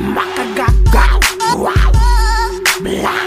Makagagaw. Wow. Blah.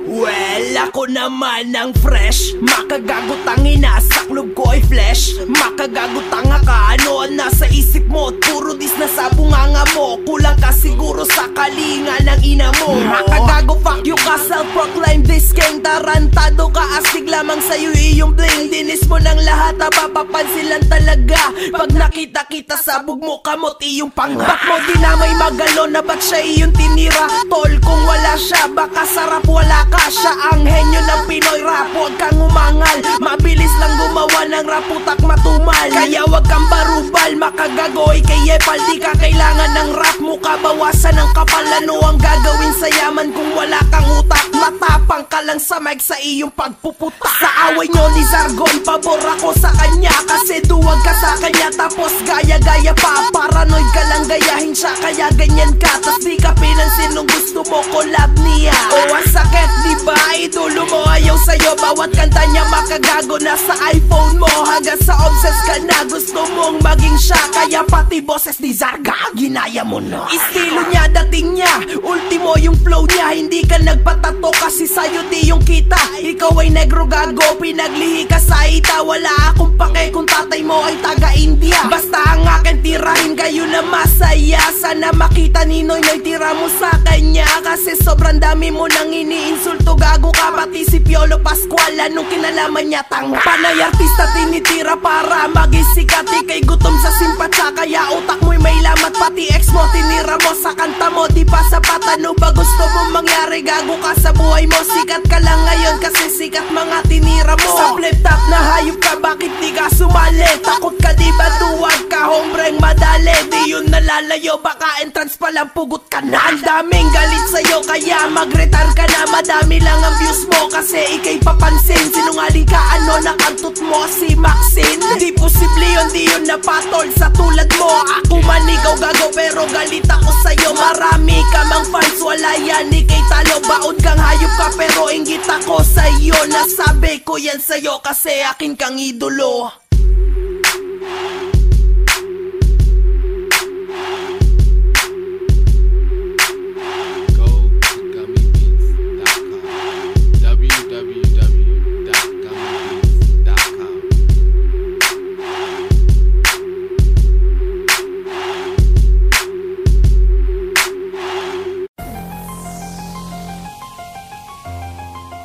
Well, ako naman ang fresh. Makagagutang inasaklob ko ay flesh. Makagagutang ka, ano ang nasa isip mo? Puro dis na sa bunganga mo. Kulang ka siguro sa kalinga ng ina mo. Makagago, fuck you ka, self-proclaim this king. Tarantado ka, astig lamang sa'yo iyong bling. Dinis mo ng lahat, napapapansin lang talaga. Pag nakita kita sabog mo, kamot iyong panga. Ba't mo dinamay magalo na ba't siya iyong tinira? Tol, kung wala siya, baka sarap wala ka. Siya ang henyo ng Pinoy rap. Huwag kang umangal, mabilis lang gumawa ng rap, utak matumal. Kaya wag kang barubal, makagagoy kay Epal. Di ka kailangan ng rap, mukha bawasan ng kapal. Ano ang gagawin sa yaman kung wala kang utak? Matapang ka lang sa mic sa iyong pagpuputak. Sa away nyo ni Zargon, pabor ako sa kanya. Kasi duwag ka sa kanya, tapos gaya-gaya pa. Paranoid ka lang gayahin siya, kaya ganyan ka. Tas di ka pinansin nung gusto mo collab niya. O ang sakit, diba? Idolo mo ayaw sa'yo, bawat kanta niya makagago na sa iPhone mo. Hanggang sa obsessed ka na, gusto mong maging siya. Kaya pati boses ni Zarga, ginaya mo na. Estilo niya, dating niya, ultimo yung flow niya. Hindi ka nagpatato kasi sa'yo di yung kita. Ikaw ay negro gago, pinaglihi ka sa ita. Wala akong pake kung tatay mo ay taga-India. Basta ang akin tirahin kayo na masaya. Sana makita ni Noynoy tira mo sa kanya. Kasi sobrang dami mo nang iniinsulto. Gago ka pati si Piolo Pascual. Anong kinalaman niya tanga? Panay artista tinitira para magisikat. Ika'y gutom sa simpatsa, kaya utak mo'y may lamat. Pati ex mo tinira mo sa kanta mo, di pa sapat. Ano ba gusto mo mangyari? Gago ka sa buhay mo. Sikat ka lang ngayon kasi sikat mga tinira mo. Sa flip top na hayop ka, bakit di ka sumali? Takot ka di ba duwag ka, hombreng madali? Di yun nalalayo, baka entrance palang pugot ka na. Ang daming galit sa'yo kaya mag-retire ka na. Madami lang ang views mo kasi ika'y papansin. Sinungaling ka, ano nakantot mo si Maxine? Di posible yun, di yun napatol sa tulad mo. Ako manigaw gago pero galit ako sa'yo. Marami ka mang fans, wala yan, ika'y talo. Baon kang hayop ka pero inggit ako sa'yo. Nasabi ko yan sa'yo kasi akin kang idolo.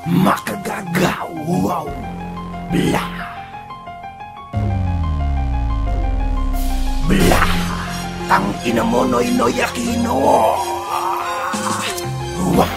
Makagagaw, wow, blah, blah. Tang ina mo, Noynoy Aquino. Wow.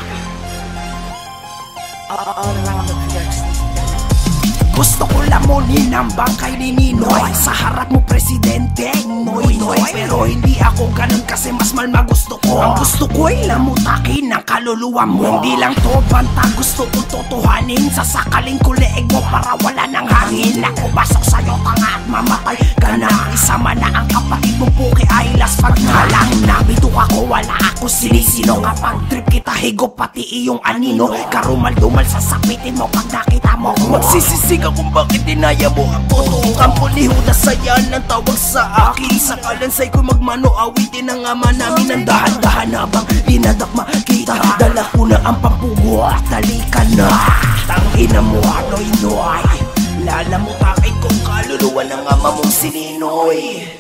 Gusto ko lamunin ang bangkay ni Ninoy. Sa harap mo presidente, Noynoy. Pero hindi ako ganun kasi mas malma gusto ko. Ang gusto ko'y lamutakin ang kaluluwa mo. Hindi lang to banta, gusto kong totohanin. Sasakaling ko leeg mo para wala ng hangin. Ako basok sa'yo, tanga at mamatay ka na. Isama na ang kapatid mo po kay Aylas. Pag nalang nabito ako, wala ako sinisino. Kapag trip kita, higop pati iyong anino. Karumal-dumal, sasapitin mo pag nakita mo. Magsisisig kung bakit dinaya mo ako. Kampo ni Judas, saya ng tawag sa akin. Sa kalansay ko magmano, awitin ang ama namin. Ang dahan-dahan habang dinadakma kita. Dala ko na ang pampugo at dali ka na. Tangina mo, Noynoy. Lalamutakin kong kaluluwa ng ama mong si Ninoy.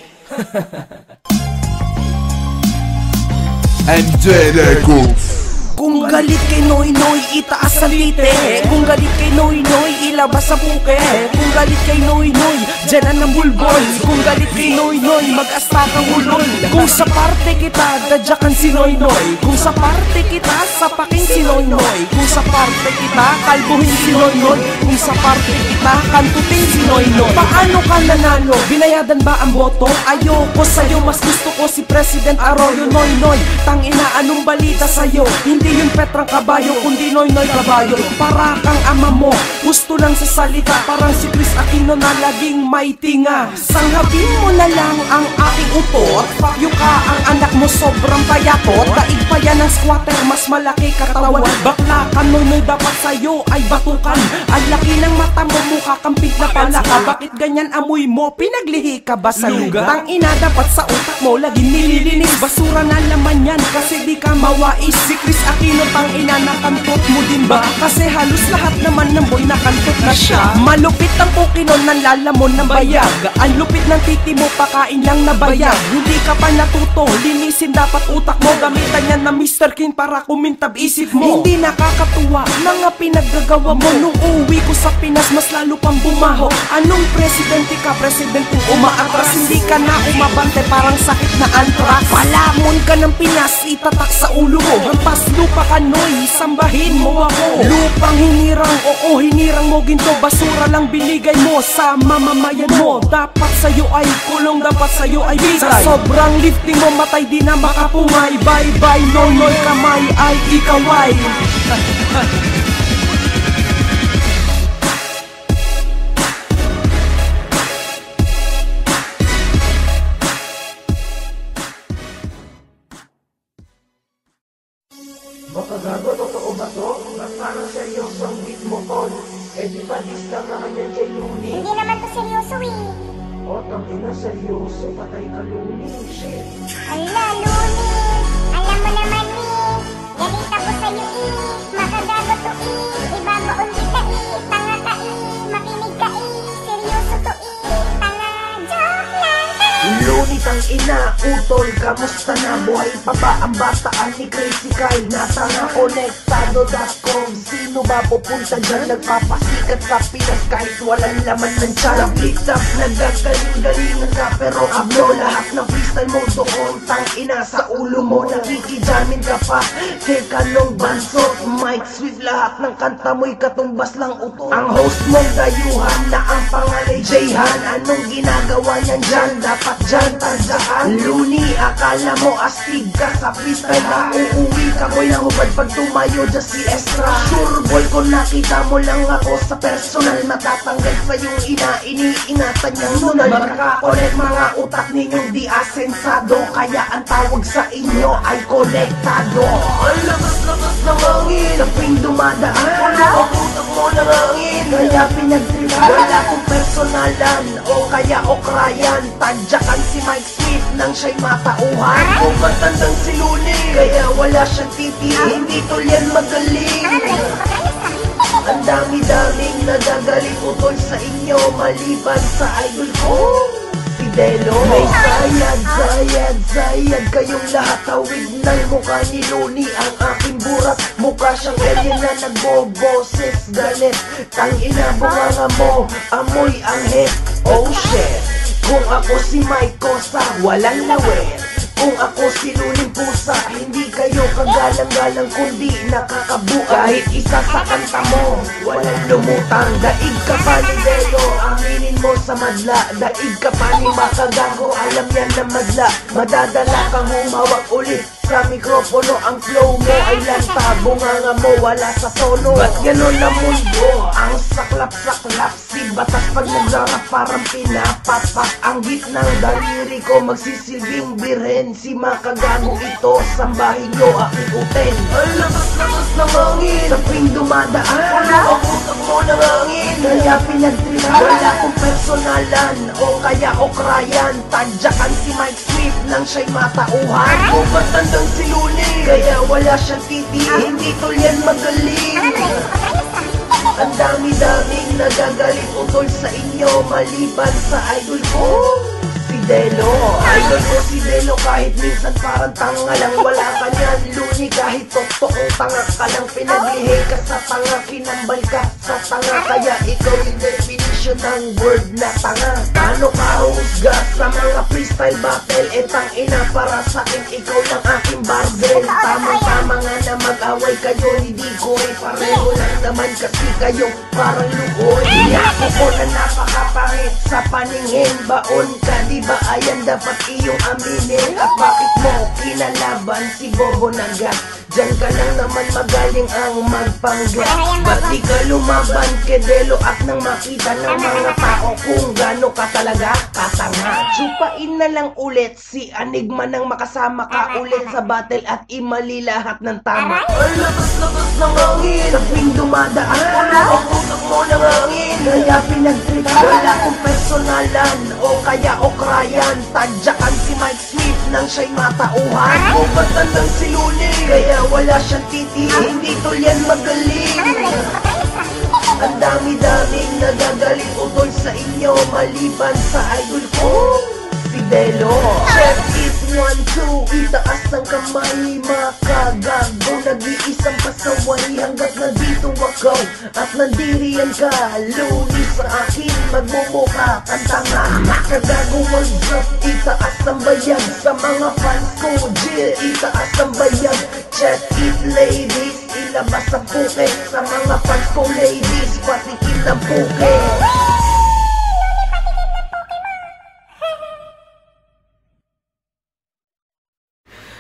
MJ Records. Kung galit kay Noynoy, itaas ang lite. Kung galit kay Noynoy, ilabas sa buke. Kung galit kay Noynoy, dyanan ng bulbol. Kung galit kay Noynoy, mag-asta kang ulol. Kung sa parte kita, dadyakan si Noynoy. Kung sa parte kita, sapakin si Noynoy. Kung sa parte kita, kalbuhin si Noynoy. Kung sa parte kita, kantutin si Noynoy. Paano ka nanalo? Binayadan ba ang boto? Ayoko sa'yo, mas gusto ko si President Arroyo. Noynoy, tangina, anong balita sa'yo? Hindi Hindi yun Petrang kabayo, kundi Noynoy kabayo. Para kang ama mo, gusto lang sa salita. Parang si Chris Aquino na laging may tinga. Sanghapin mo na lang ang aking utot. Fuck you ka, ang anak mo sobrang payatot. Daig pa yan ng squatter, mas malaki katawan. Bakla ka, Noynoy, dapat sa'yo ay batukan. Ang laki ng mata mo, mukha kang pigla pala ka. Bakit ganyan amoy mo? Pinaglihi ka ba sa lugar? Tang ina, dapat sa utak mo laging nililinis. Basura na laman yan kasi di ka mawais. Si Chris Aquino, tang ina, nakantot mo din ba? Kasi halos lahat naman ng boy nakantot na siya. Malupit ang Pokemon ng lalamon ng bayag. Ang lupit ng titi mo, pakain lang na bayag. Hindi ka pa natuto, linisin dapat utak mo. Gamitan yan na Mr. King para kumintab isip mo. Hindi nakakatuwa na nga pinaggagawa mo. Nung uwi ko sa Pinas, mas lalo pang bumaho. Anong presidente ka, presidenteng umaatras? Hindi ka na umabante, parang sakit na anthrax. Palamon ka ng Pinas, itatak sa ulo mo. Hampas lupa ka, Noy, sambahin mo ako. Lupang hinirang, oo, hinirang mo ginto. Basura lang binigay mo sa mamamayan mo. Dapat sa'yo ay kulong, dapat sa'yo ay bigay. Sa sobrang lifting mo, matay di na makapungay. Bye bye, Noynoy, kamay ay ikaway. Makagago, totoo ba to? Parang seryosong beat mo, Tol. Eh di ba lista ka kanya kay Luni? Hindi naman to seryoso eh. O, tangina, seryoso. Patay ka, Luni. Shit. Hala, Luni. Alam mo naman eh. Galit ako sa'yo eh. Makagago to eh. Ibabaon kita eh. Tanga ka eh. Makinig ka eh. Seryoso to eh. Tanga, joke lang. Luni, tang ina, utol, kamusta na? Buhay pa ba ang bataan ni Crazy Kyle? Nasa nga konektado.com. Sino ba pupunta dyan? Nagpapasikat sa Pinas kahit walang laman ng tiyan. Flip-top, nagagaling-galingan ka pero ablo lahat ng freestyle mo doon. Tang ina, sa ulo mo nakikijamin ka pa. Teka nung bansot, Mike Swift, lahat ng kanta mo'y katumbas lang uto. Ang host mong dayuhan na ang pangalay Jayhan. Anong ginagawa niyan dyan? Dapat dyan tansaan. Luni, akala mo astig ka sa freestyle na uuwi ka boy ng hubad pag tumayo dyan si Estra. Sure boy, kung nakita mo lang ako sa personal, matatanggal sa yung ina, iniingatan niyang nunal. Magkakonek mga utak ninyong di asensado, kaya ang tawag sa inyo ay konektado. Ang lakas-lakas ng hangin, kaping dumadaan, wala ang utak mo ng hangin, kaya pinagtripan. Wala kong personalan, o kaya okrayan, tadyakan si Mike Swift nang siya'y matauhan. Kung matandang si Luni, kaya wala siyang titi, hindi tulyan magaling. Ang dami-daming nagagaling utol sa inyo, maliban sa idol ko, si Delo. May sayad kayong lahat, hawig ng mukha ni Luni. Ang aking burat, mukha siyang alien na nagboboses galit. Tangina, bunganga mo, amoy ang hit. Oh shit, kung ako si Mike Cosa, walang lawet. Kung ako si Luling Pusa, hindi kayo kagalang-galang kundi nakakabuo. Kahit isa sa kanta mo, walang lumutang. Daig ka pa ni Delo, aminin mo sa madla. Daig ka pa ni Makagago, alam yan na madla. Madadala kang humawak ulit sa mikropono. Ang flow mo ay lanta, bunganga mo wala sa tono. Ba't ganon na mundo? Ang saklap-saklap, si batas pag nagrarap parang pinapapak. Ang hit ng daliri ko magsisilbing birhen. Si Makagago ito, sambahin nyo aking uten. Ang lakas-lakas ng hangin, kaping dumadaan, wala ang utak mo ng hangin, kaya pinagtripan. Wala kong personalan, o kaya okrayan, tadyakan si Mike Swift nang siya'y matauhan. Kung matandang si Luni, kaya wala siyang titi, hindi tulyan magaling. Ang dami-daming nagagaling utol sa inyo, maliban sa idol ko, si Delo. Idol ko si Delo, kahit minsan parang tanga lang. Wala ka niyan, Luni, kahit totoong tanga ka lang. Pinaglihi ka sa tanga, pinambal ka sa tanga, kaya ikaw yung definition ng word na tanga. Paano ka husga sa mga freestyle battle? Etang ina, para sa akin ikaw lang aking barbell. Tamang-tama nga na mag-away kayo, hindi ko ay pareho lang naman kasi kayo parang lukoy. Iyako ko na napakapangit sa paningin, baon ka, di ba ayan dapat iyong aminin? At bakit mo kinalaban si Bobo Naga. Diyan ka lang naman magaling ang magpangga. Ba't di ka lumaban Kedelo at nang makita ng mga tao kung gano ka talaga katanga? Tsupain na lang ulit si Enigma nang makasama ka ulit sa battle at imali lahat ng tama. Ang lakas-lakas ng hangin sa tuwing dumadaan, puno ang putok mo ng hangin. Kaya pinag-trip wala kong personalan o kaya okrayan. Tadyakan si Mike Smith nang siya'y matauhan. Bubatan ng si Luni kaya wala siyang titi. Hindi to yan magaling. Ang dami-daming nagagalit utol sa inyo maliban sa idol ko si Delo. Check it 1, 2, itaas ang kamay makagago. Nag-iisang pasaway hanggat nandito ako at nandiriyan ka. Luni sa akin magmumukha kang tanga. Kagago mag-drop, itaas ang bayag sa mga fans ko. Jill, itaas ang bayag. Check it ladies, ilabas ang puke sa mga fans ko ladies. Patikin ang puke.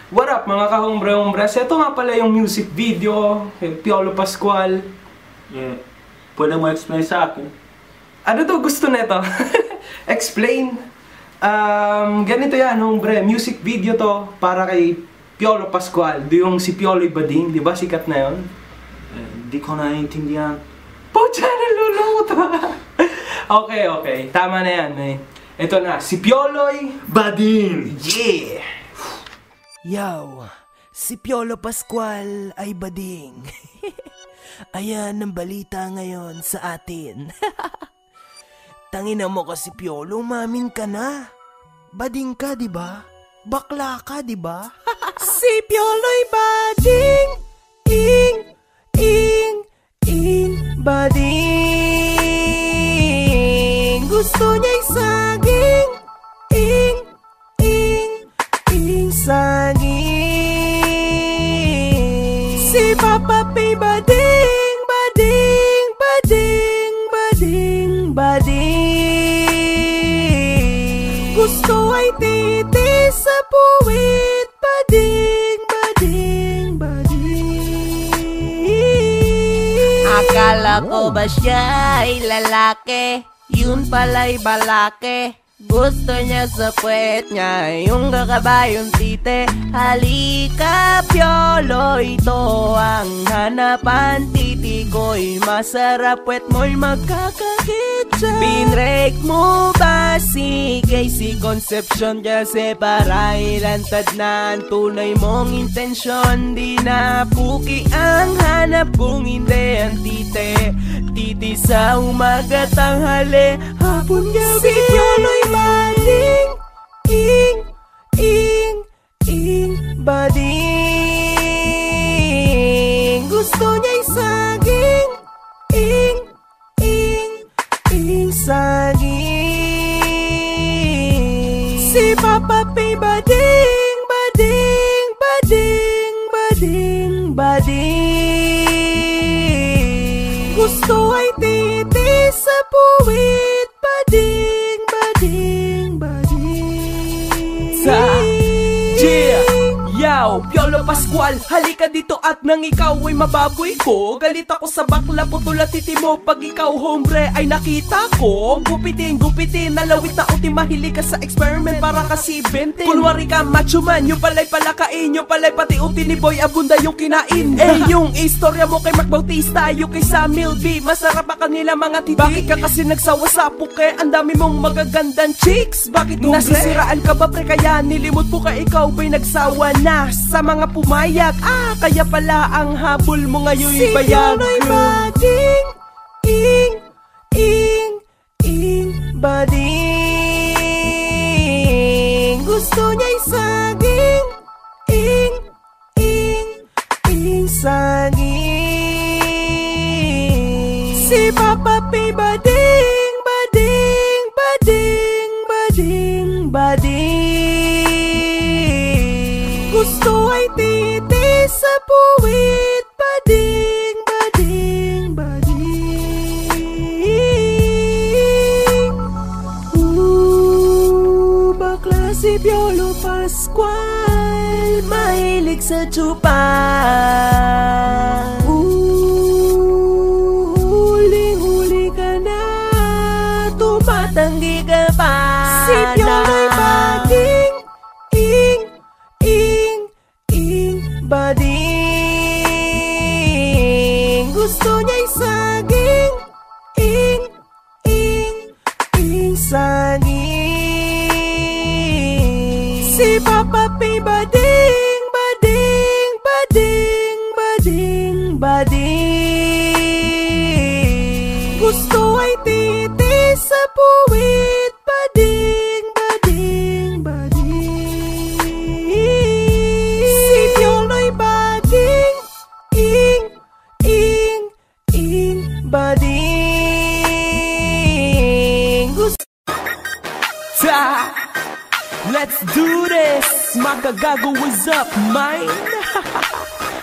What up mga kahombre-hombres? Ito nga pala yung music video kay Piolo Pascual. Pwede mo explain sa akin? Ano to gusto nito? Explain. Ganito yan, hombre. Music video to para kay Piolo Pascual. Yung si Piolo Ibading, di ba? Sikat na yun. Di ko naiintindihan. Pucha, nalulungkot ba? Okay. Tama na yan. Ito na, si Piolo'y Bading! Yeah! Yo, si Piolo Pascual ay bading. Ayan ang balita ngayon sa atin. Tangina mo kasi Piolo, umamin ka na. Bading ka, di ba? Bakla ka, di ba? Si Piolo'y bading. Bading. Gusto niya'y saging. Saging. Si Papa P bading. Gusto ay titi sa puwit. Bading. Akala ko ba siya'y lalaki? Yun pala'y balake. Gusto niya sa puwet niya yung kakabayong tite. Halika Piolo, ito ang hanapan. Titi ko'y masarap, puwet mo'y magkakakitsa. Pinrek mo ba si Casey Concepcion? Kasi para ilantad na ang tunay mong intensyon. Di na puki ang hanap kung hindi ang tite. Titi sa umaga, tanghali, hapon, gabi. Si Piolo'y bading, bading. Gusto niya'y saging, saging. Si Papa P bading. Gusto ay titi sa puwit. Bading. Sa Yo, Piolo Pascual, halika dito at nang ikaw ay mababoy ko. Galit ako sa bakla, putol at titi mo. Pag ikaw hombre ay nakita ko. Gupitin, nalawit na uti. Mahilig ka sa experiment para kasi 20. Kunwari ka macho man, yung palay palakain. Yung palay pati uti ni Boy Abunda yung kinain. Yung istorya mo kay Mac Bautista, yung kay Samuel B. Masarap ba kanila mga titi? Bakit ka kasi nagsawa sa puke? Ang dami mong magagandang chicks. Bakit hombre? Nasisiraan ka ba pre? Kaya nilimot po ka, ikaw ba'y nagsawa na sa mga pumayag? Kaya pala ang habol mo ngayon bayag. Si Piolo'y bading, bading. Gusto niya'y saging, saging. Si Papa P bading, bading. Gusto ay titi sa puwit. Bading. Bakla si Piolo Pascual. Dahil mahilig sa tsupa, huli ka na, tumatanggi ka pa. Si Pionoy bading, bading. Gusto niya'y saging, saging. Si Papa P bading, bading, bading, bading, bading. Gusto ay titi sa puwit, bading, bading, bading. Si Pionoy bading, bading. Let's do this! Makagago, what's up, mine?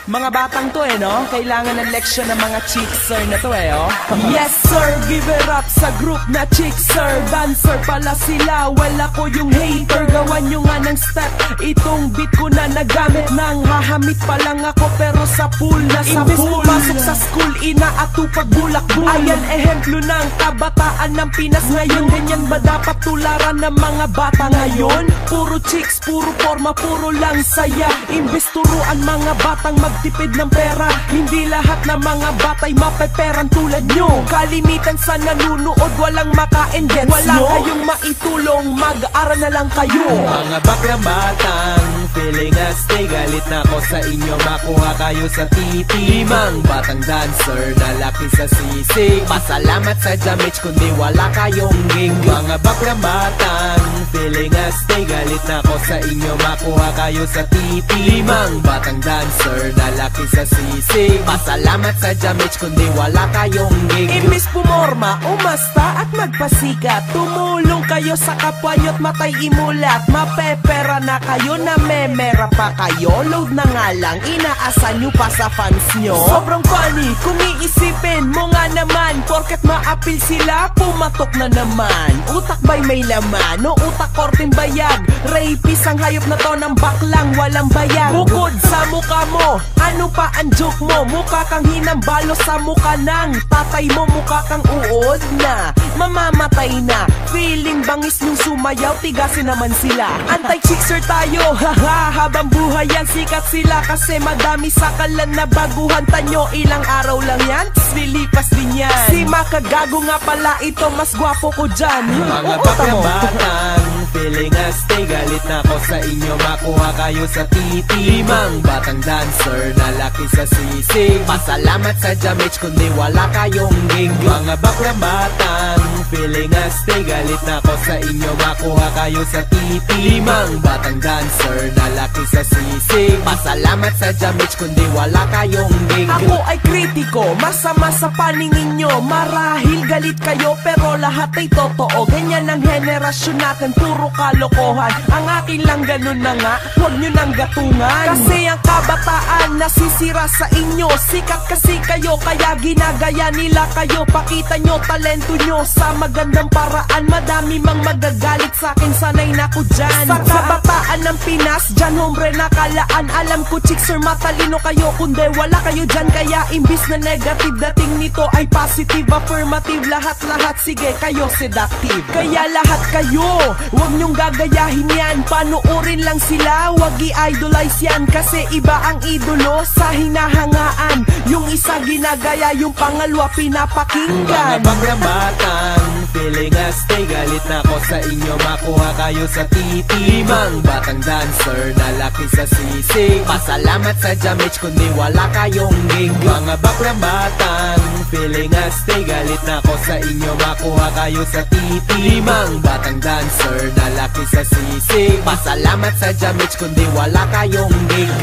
Mga batang to no? Kailangan ng leksyon ng mga chickser na to oh. Yes sir, give it up sa group na chickser. Dancer pala sila, well ako yung hater. Gawan nyo nga ng step, itong beat ko na nagamit. Nang hahamit pa lang ako pero sa pool na sa pool. Imbis pumasok sa school, inaatupag bulak-bul. Ayan ehemplo ng kabataan ng Pinas ngayon. Ganyan ba dapat tularan ng mga bata ngayon? Puro chicks, puro forma, puro lang saya. Imbis turuan mga batang magtipid ng pera, hindi lahat ng mga batay mapeperan tulad nyo. Kalimitan sa nanunood, walang makain gets wala nyo? Kayong maitulong, mag-aaral na lang kayo. Mga baklang batang feeling stay, galit na ako sa inyo, makuha kayo sa titi. Limang batang dancer na laki sa sisig, pasalamat sa damage kundi wala kayong gig. Mga baklang batang feeling stay, galit na ako sa inyo, makuha kayo sa titi. Limang batang dancer na laki sa sisig, pasalamat sa damage kundi wala kayong gig. Imbis pumorma, umasta at magpasikat, tumulong kayo sa kapwa nyo't matay imulat. Mapepera na kayo, na memera pa kayo, load na nga lang, inaasan nyo pa sa fans nyo. Sobrang funny, kung iisipin mo nga naman, porket ma-appeal sila, pumatok na naman. Utak ba'y may laman, no utak korting bayag. Rapist ang hayop na to ng baklang walang bayag. Bukod sa mukha mo, ano pa ang joke mo? Mukha kang hinambalo sa mukha ng tatay mo, mukha kang uod na mamamatay na. Feeling bangis yung sumayaw, tigasin naman sila. Anti-chickser tayo, haha, habang buhay yan sikat sila. Kasi madami sakalan na baguhan, tanyo ilang araw lang yan, lilipas din yan. Si Makagago nga pala ito, mas gwapo ko dyan. Mga baklang batang feeling stay, galit na ako sa inyo, makuha kayo sa titi. Limang batang dancer na laki sa sisig, pasalamat sa damage kundi wala kayong gig. Mga baklang batang feeling stay, galit na ako sa inyo, makuha kayo sa titi. Limang batang dancer na laki sa sisig, pasalamat sa damage kundi wala kayong gig. Ako ay kritiko, masama sa paningin nyo, marahil galit kayo pero lahat ay totoo. Ganyan ang henerasyon natin, puro kalokohan. Ang akin lang ganun na nga, huwag nyo nang gatungan. Kasi ang kabataan nasisira sa inyo, sikat kasi kayo kaya ginagaya nila kayo. Pakita nyo talento nyo sa magandang paraan, madami mang magagalit sa akin, sanay na ko dyan. Sa kabataan ng Pinas, dyan hombre nakalaan. Alam ko chickser matalino kayo, kundi wala kayo dyan. Kaya imbis na negative, dating nito ay positive, affirmative. Lahat-lahat, sige kayo seductive. Kaya lahat kayo, huwag nyong gagayahin yan, panuorin lang sila, wag i-idolize yan. Kasi iba ang idolo sa hinahangaan, yung isa ginagaya, yung pangalawa pinapakinggan. Mga baklang batang feeling stay, galit na ako sa inyo, makuha kayo sa titi. Limang batang dancer na laki sa sisig, pasalamat sa damage kundi wala kayong gig. Mga baklang batang feeling stay, galit na ako sa inyo, makuha kayo sa titi. Limang batang dancer na laki sa sisig, pasalamat sa damage kundi wala kayong gig.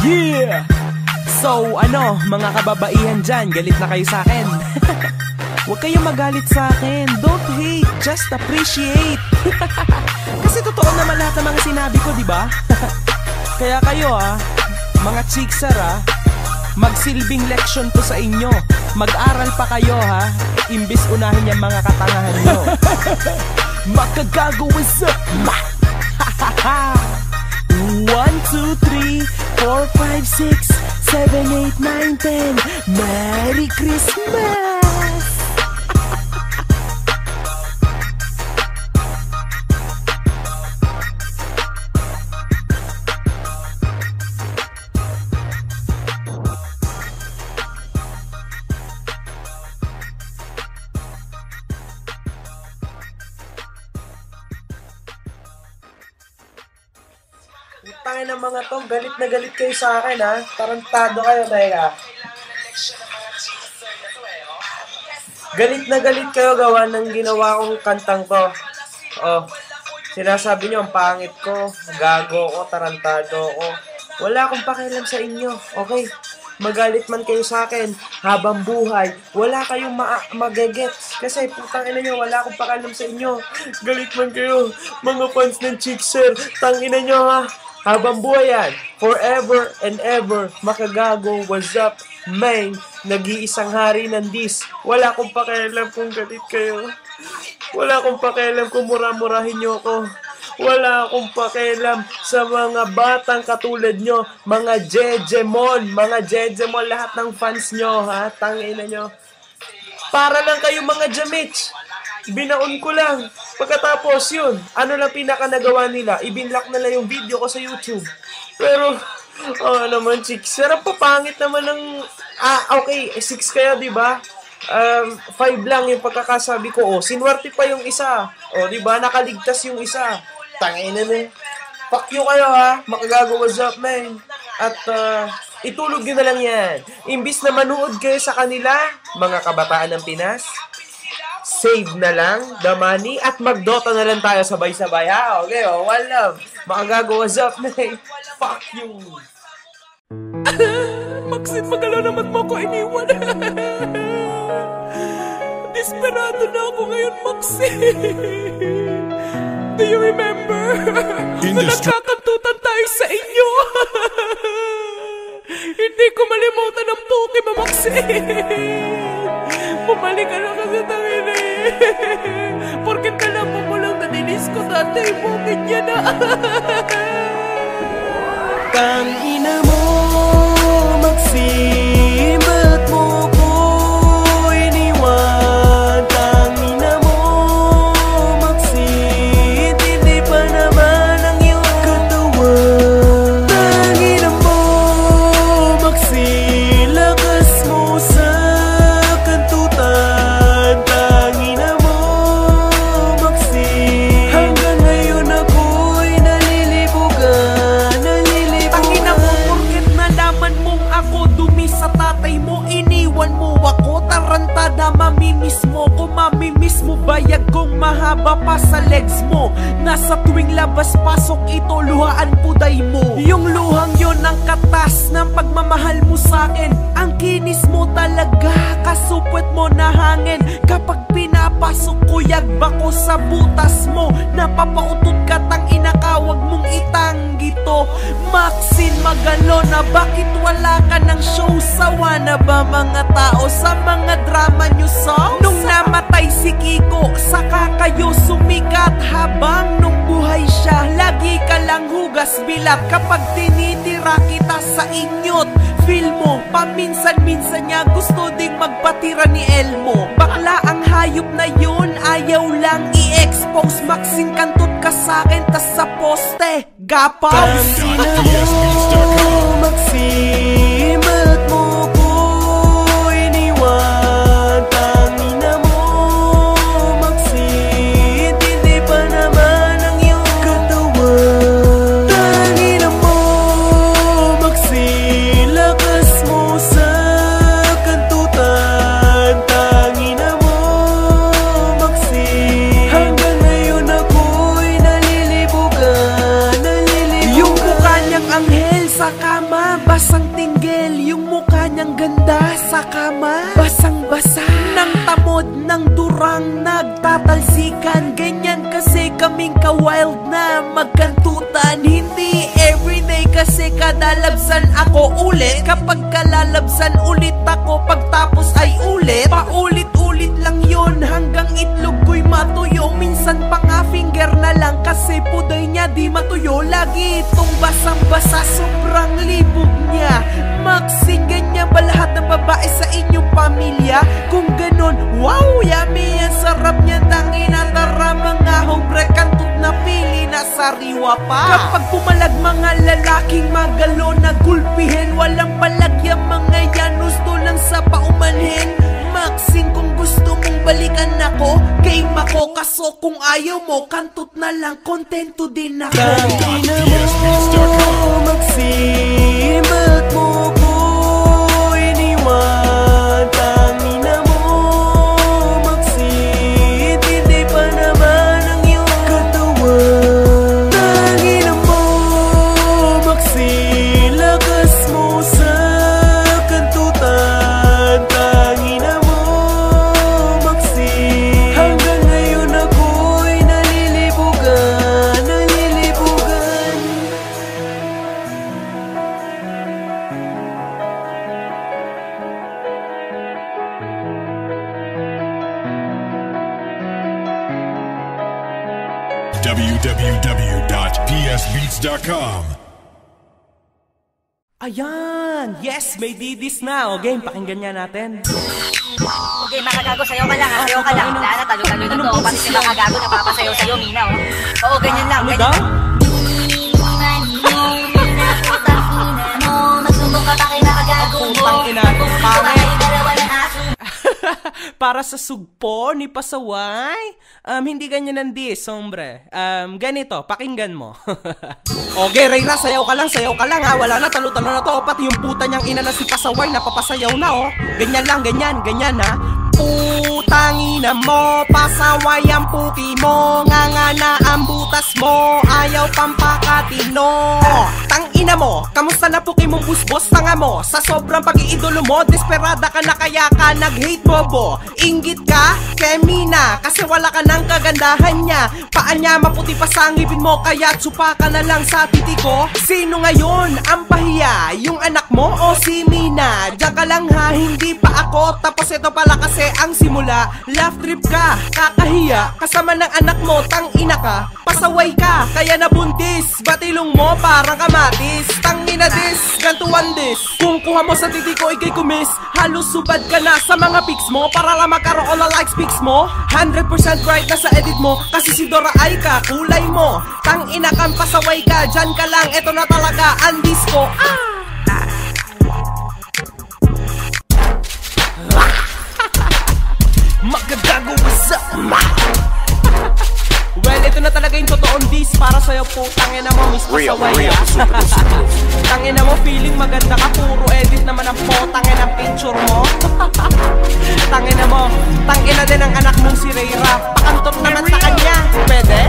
Yeah! So ano, mga kababaihan dyan, galit na kayo sa akin. Huwag kayong magalit sa akin, don't hate, just appreciate. Kasi totoo naman lahat ng mga sinabi ko, diba? Kaya kayo mga chickser magsilbing leksyon to sa inyo. Mag-aral pa kayo imbis unahin yung mga katangahan nyo. Makagago, what's up? 2, 3, 4, 5, 6, 7, 8, 9, 10. Merry Christmas! Tangin ng mga to, galit na galit kayo sa akin ha. Tarantado kayo, teka. Galit na galit kayo gawa ng ginawa kong kantang to. Oh, sinasabi nyo, ang pangit ko, gago ko, tarantado ko. Wala akong pakialam sa inyo, okay? Magalit man kayo sa akin, habang buhay, wala kayong magagets. Kasi putang ina nyo, wala akong pakialam sa inyo. Galit man kayo, mga fans ng Chickser, tangina nyo ha. Habang buhay yan, forever and ever, makagago, what's up, man, nag-iisang hari ng dis. Wala akong pakialam kung galit kayo. Wala akong pakialam kung mura-murahin nyo ako. Wala akong pakialam sa mga batang katulad nyo, mga Jejemon, lahat ng fans nyo, ha, tangina nyo. Para lang kayo mga Jamich. Binaon ko lang. Pagkatapos yun, ano lang pinaka nagawa nila? Ibinlock na lang yung video ko sa YouTube. Pero, naman, Chickser, ang papangit naman ng... okay, 6 kayo, diba? 5 lang yung pagkakasabi ko. Sinwerte pa yung isa. Diba? Nakaligtas yung isa. Tangina na. Fuck you kayo, ha? Makagago, what's up, man? At, itulog nyo na lang yan. Imbis na manood kayo sa kanila, mga kabataan ng Pinas, save na lang the money at mag-Dota na lang tayo sabay-sabay, ha? Okay, one love. Makagago, what's up, man? Fuck you. Maxine, magalaw naman mo ko iniwan. Desperado na ako ngayon, Maxine. Do you remember? Na nagkakantutan tayo sa inyo. Hindi ko malimutan ang puki mo, Maxine. Bumalik ka lang kasi tangin eh. Porket kalaman mo lang naninis ko dati, bukid niya na. Tangina mo, Maxine, ba't mo ko iniwan? Tangina mo, Maxine, hindi pa naman ang iyong katawan. Tangina mo, Maxine, lakas mo sa kantutan. Tangina mo, Maxine, hanggang ngayon ako'y nalilibugan. Tangina mo, porket nalaman mong ako dumi sa tatay mo, iniwan mo ako. Tarantada, mamimiss mo ko, mamimiss mo bayag kong mahaba pa sa legs mo. Nasa tuwing labas-pasok ito, luhaan puday mo. Yung luhang yon ang katas ng pagmamahal mo sa'kin. Ang kinis mo talaga, kasupwet mo na hangin. Kapag pinapasok ko, yagba ko sa butas mo. Napapautot ka, tang inakawag mong itanggi to. Maxine, magalo na, bakit wala ka ng show? Sawa na ba mga tao sa mga drama nyo songs? Nung namatay si Kiko, saka kayo sumikat. Habang nung buhay siya, lagi ka lang hugas bilat. Kapag tinitira kita sa inyot, feel mo, paminsan-minsan niya gusto ding magpatira ni Elmo. Bakla ang hayop na yun, ayaw lang i-expose. Maxine, kantot ka sa'kin, tas sa poste gapaw. Tangina mo, Maxine, ba't mo ko iniwan? Tangina mo, Maxine, hindi pa naman ang iyong katawan. Tangina mo, Maxine, lakas mo sa kantutan. Tangina mo, Maxine, hanggang ngayon ako'y nalilibugan. Yung mukha niyang anghel sa kama, basang tinggel. Yung mukha niyang ganda sa kama, basang-basa. Nang tamod ng durang nagtatalsikan. Ganyan kasi kaming ka-wild na magkantutan. Hindi everyday kasi kadalabsan ako ulit. Kapag kalalabsan ulit ako, pagtapos ay ulit. Paulit-ulit lang yon hanggang itlog ko'y matuyo. Minsan pa nga finger na na lang kasi puday niya di matuyo. Lagi itong basang-basa, sobrang libog niya. Maxing ganyan ba lahat ng babae sa inyong pamilya? Kung ganon, wow, yummy, ang sarap niya. Tangina, tara mga hombre, kantot na pili na sariwa pa. Kapag pumalag mga lalaking magalo na gulpihin, walang palagyang mga yan, gusto lang sa paumanhin. Maxing kung gusto mong balikan ako, game ako, kaso kung ayaw mo, kantot na lang, kontento din ako. Tangina mo, Maxing, ba't mo ko iniwan? Tangina mo, Maxing, hindi pa naman ang iyong katawan. Tangina mo, Maxing, lakas mo sa kantutan. Tangina mo, Maxing, hanggang ngayon ako'y nalilibugan, nalilibugan. www.psbeats.com. Ayan! Yes! May didis na! O game, pakinggan niya natin. Okay, makagago, sayo ka lang, sayo ka lang. Wala na, talo-talo na to. Pati si makagago, napapasayo sa'yo, Mina, oh. Oo, ganyan lang, Ano ganyan. daw? Magsubok ka pa kay makagago mo. Putang ina, pare. Dalawa ng aso. Para sa sugpo ni Pasaway? Hindi ganyan ang dis, hombre. Ganito, pakinggan mo. Okay, Reyna, sayaw ka lang ha. Wala na, talo-talo na to. Pati yung puta niyang ina na si Pasaway, napapasayaw na oh. Ganyan lang, ganyan ha. Putangina mo, Pasaway ang puki mo. Nga na ang butas mo, ayaw pampakatino. Tangina mo, kamusta na puki mong busbos? Tanga mo, sa sobrang pag-iidolo mo, desperada ka na kaya ka nag-hate bobo. Inggit ka, Kemina, kasi wala ka ng kagandahan niya. Paan niya maputi pa sa ngipin mo, kaya tsupa ka na lang sa titi ko. Sino ngayon ang pahiya? Yung anak mo o si Mina? Diyan ka lang ha, hindi pa ako. Tapos ito pala kasi ang simula. Laugh trip ka, kakahiya. Kasama ng anak mo, tangina ka. Pasaway ka, kaya nabuntis. Batilong mo parang kamatis. Tangina dis, gantuan dis. Kung kuha mo sa titi ko, ikay kumis. Halos subad ka na sa mga pics mo para lang magkaroon na likes pics mo. 100% right na sa edit mo, kasi si Dora ay kakulay mo. Tangina kang pasaway ka, dyan ka lang. Eto na talaga ang disco. Magagago, what's up? Well, ito na talaga yung totoong dis para sa'yo po. Tangina mo, Miss Pasaway. Tangina mo, feeling maganda ka. Puro edit naman ang po. Tangina ang picture mo. Tangina mo, tangina din ang anak mong si Reyra. Pakantot naman sa kanya. Pwede?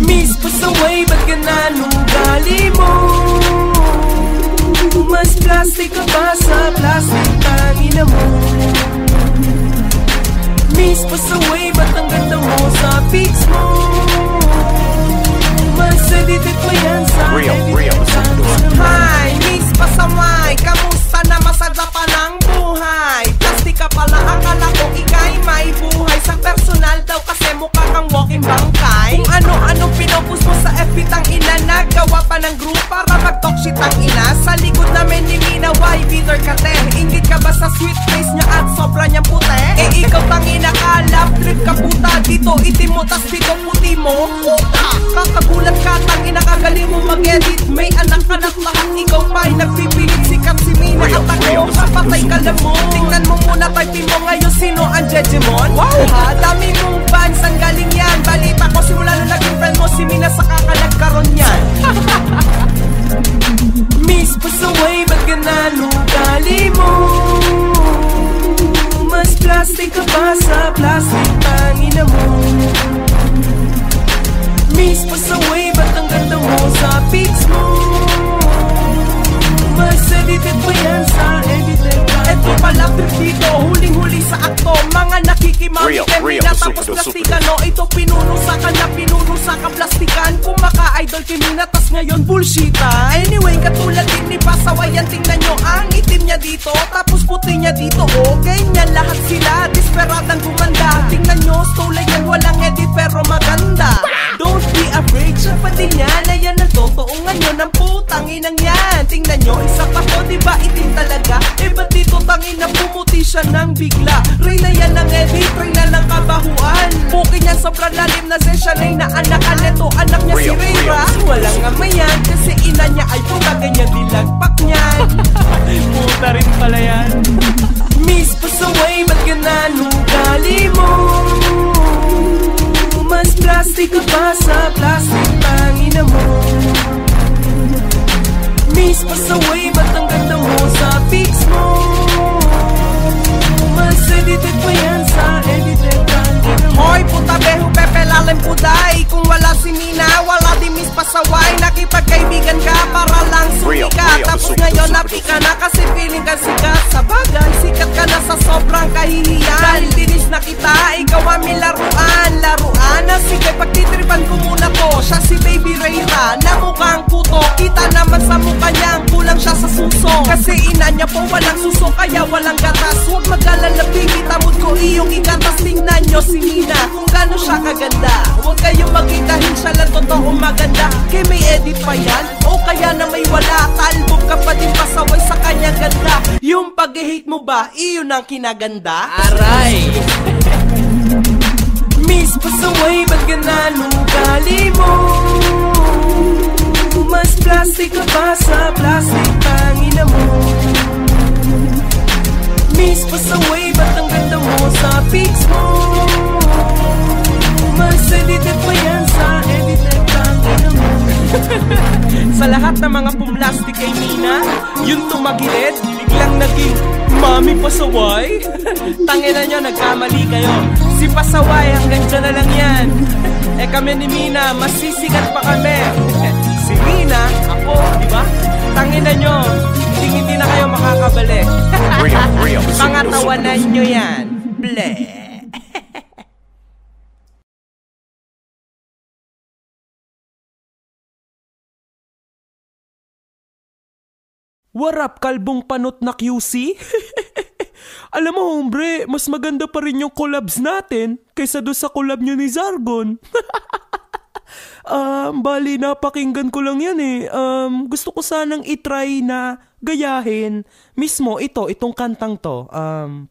Miss Pasaway, ba't ganun ugali mo? Mas plastic ka pa sa plastic. Tangina mo. Miss Pasaway, ba't ang ganda mo sa pics mo? Mas edited mo yan sa Hi, Miss Pasaway, kamusta na masadla pa ng buhay? Plastic ka pala, akala ko ikay may buhay. Sa personal daw kasi mukha kang walking bangkay. Kung ano-ano pinopus mo sa FB, tang ina, nagawa pa ng group para mag-talk shit ang ina. Sa likod namin ni Mina, why bitter ka te? Ingit ka ba sa sweet face niya at sobra niyang puti? Eh ikaw tangina ka, love trip ka puta. Dito itim mo, tas dito puti mo. Puta, kakagulat ka, tangina ka, galing mo mag-edit. May anak ka na lahat, ikaw pa'y nagpipilit. Sikat si Mina at ako, kapatay ka lang mo. Tingnan mo muna, typing mo ngayon, sino ang Jejemon? Wow ha, dami mong fans, ang galing yan. Balita ko simula nung naging friend mo si Mina, saka ka nagkaroon yan. Miss Pasaway, ba't ganun ugali mo? Mas plastic ka pa sa plastic, tangina mo. Miss Pasaway, ba't ang ganda mo sa pics mo? Mas edited mo yan sa edited. Eto pala trip dito, huling-huli sa akto. Mga nakikimami Kemina, tapos plastikan no. Ito pinunusakan na pinunusakan plastikan. Kung maka-idol Kemina, tas ngayon bullshitan. Anyway, katulad din ni Pasaway yan, tingnan nyo ang itim niya dito, tapos puti niya dito. Oh, ganyan lahat sila, desperadang gumanda. Tingnan nyo, stole yan, walang edit pero sobrang lalim na sessionay na anakan. Ito anak niya si Rayra. Walang amayan kasi ina niya ay puta, ganyan dilagpak niyan. Puta rin pala yan. Miss, pasaway, ba't ganun ugali mo? Mas plastic ka pa sa plastic, tangina mo. Miss, pasaway, ba't ang ganda mo sa pics mo? Mas edited pa yan sa edited, tangina mo. Hoy, puta beho, pepe, lalim puday. Kung wala si Mina, wala di Miss Pasaway. Nakipagkaibigan ka para lang sumikat. Tapos ngayon napika na kasi feeling ka sikat. Sa bagay, sikat ka na sa sobrang kahihiyan. Dahil dinis na kita, ikaw aming laruan. Laruan na sige, pagtitripan ko muna to. Siya si Baby Rayra, na mukhang puto. Kita naman sa mukha niya, kulang siya sa suso. Kasi ina niya po walang suso, kaya walang gatas. Huwag mag-alala, baby, tamod ko iyong igatas. Tingnan nyo si Mina, kung gano'n siya kaganda. Huwag kayong magkitahin, siya lang totoo maganda. Kaya may edit pa yan, o kaya na may wala. Talbog ka pa din pasaway sa kanyang ganda. Yung pag-hate mo ba, iyon ang kinaganda? Aray! Miss, pasaway, ba't ganun ugali mo? Mas plastic ka pa sa plastic, tangina mo. Miss, pasaway, ba't ang ganda mo sa pics mo? Mas edited pa yan sa edited, tangina mo. Sa lahat ng mga pumlastic kay Mina, yung tumagilid, biglang naging Mami Pasaway. Tangina nyo, nagkamali kayo. Si Pasaway, hanggang dyan na lang yan. Eh kami ni Mina, masisikat pa kami. Si Mina, ako, diba? Tangina nyo, hindi na kayo makakabalik. Pangatawanan nyo yan. Bleh. What up, kalbong panot na QC? Alam mo, hombre, mas maganda pa rin yung collabs natin kaysa doon sa collab nyo ni Zargon. Bali, napakinggan ko lang yan eh. Gusto ko sanang itry na gayahin mismo itong kantang to.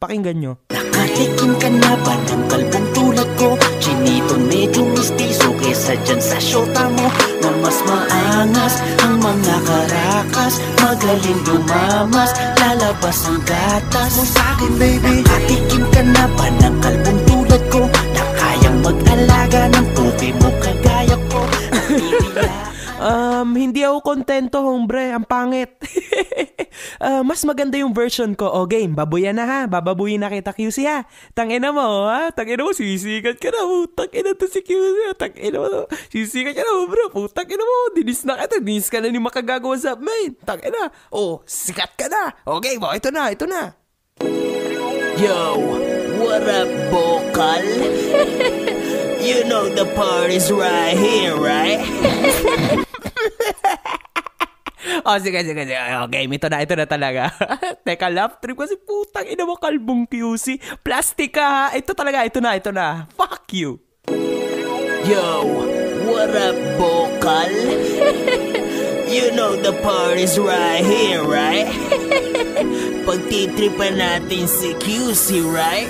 Pakinggan nyo. Nakatikim ka na ba ng kalbong tulad ko? Chinito medyo mistiso kesa dyan sa syota mo. Na mas maangas ang mga karakas, magaling dumamas, lalabas ang gatas mo sa'kin, baby. Nakatikim ka na ba ng kalbong tulad ko? Na kayang mag-alaga ng puti mo kagaya ko. Hindi ako kontento, hombre. Ang pangit. Mas maganda yung version ko. O game, babuyan na ha. Bababuyin na kita, QC ha. Tangina mo ha. Tangina mo, sisikat ka na mo. Tangina to si QC. Tangina mo, sisikat ka na mo, bro. Tangina mo, dinis na kita. Dinis ka na ni makagagawa sa main. Tangina. Oh, sikat ka na. Okay mo, ito na. Yo, what up, vocal? You know the party's right here, right? Oh, sige. Okay, ito na talaga. Teka, laugh trip kasi putang ina mo, kalbong QC. Plastic ka ha. Ito na. Fuck you. Yo, what up, vocal? You know the party's right here, right? Pagtitripan natin si QC, right?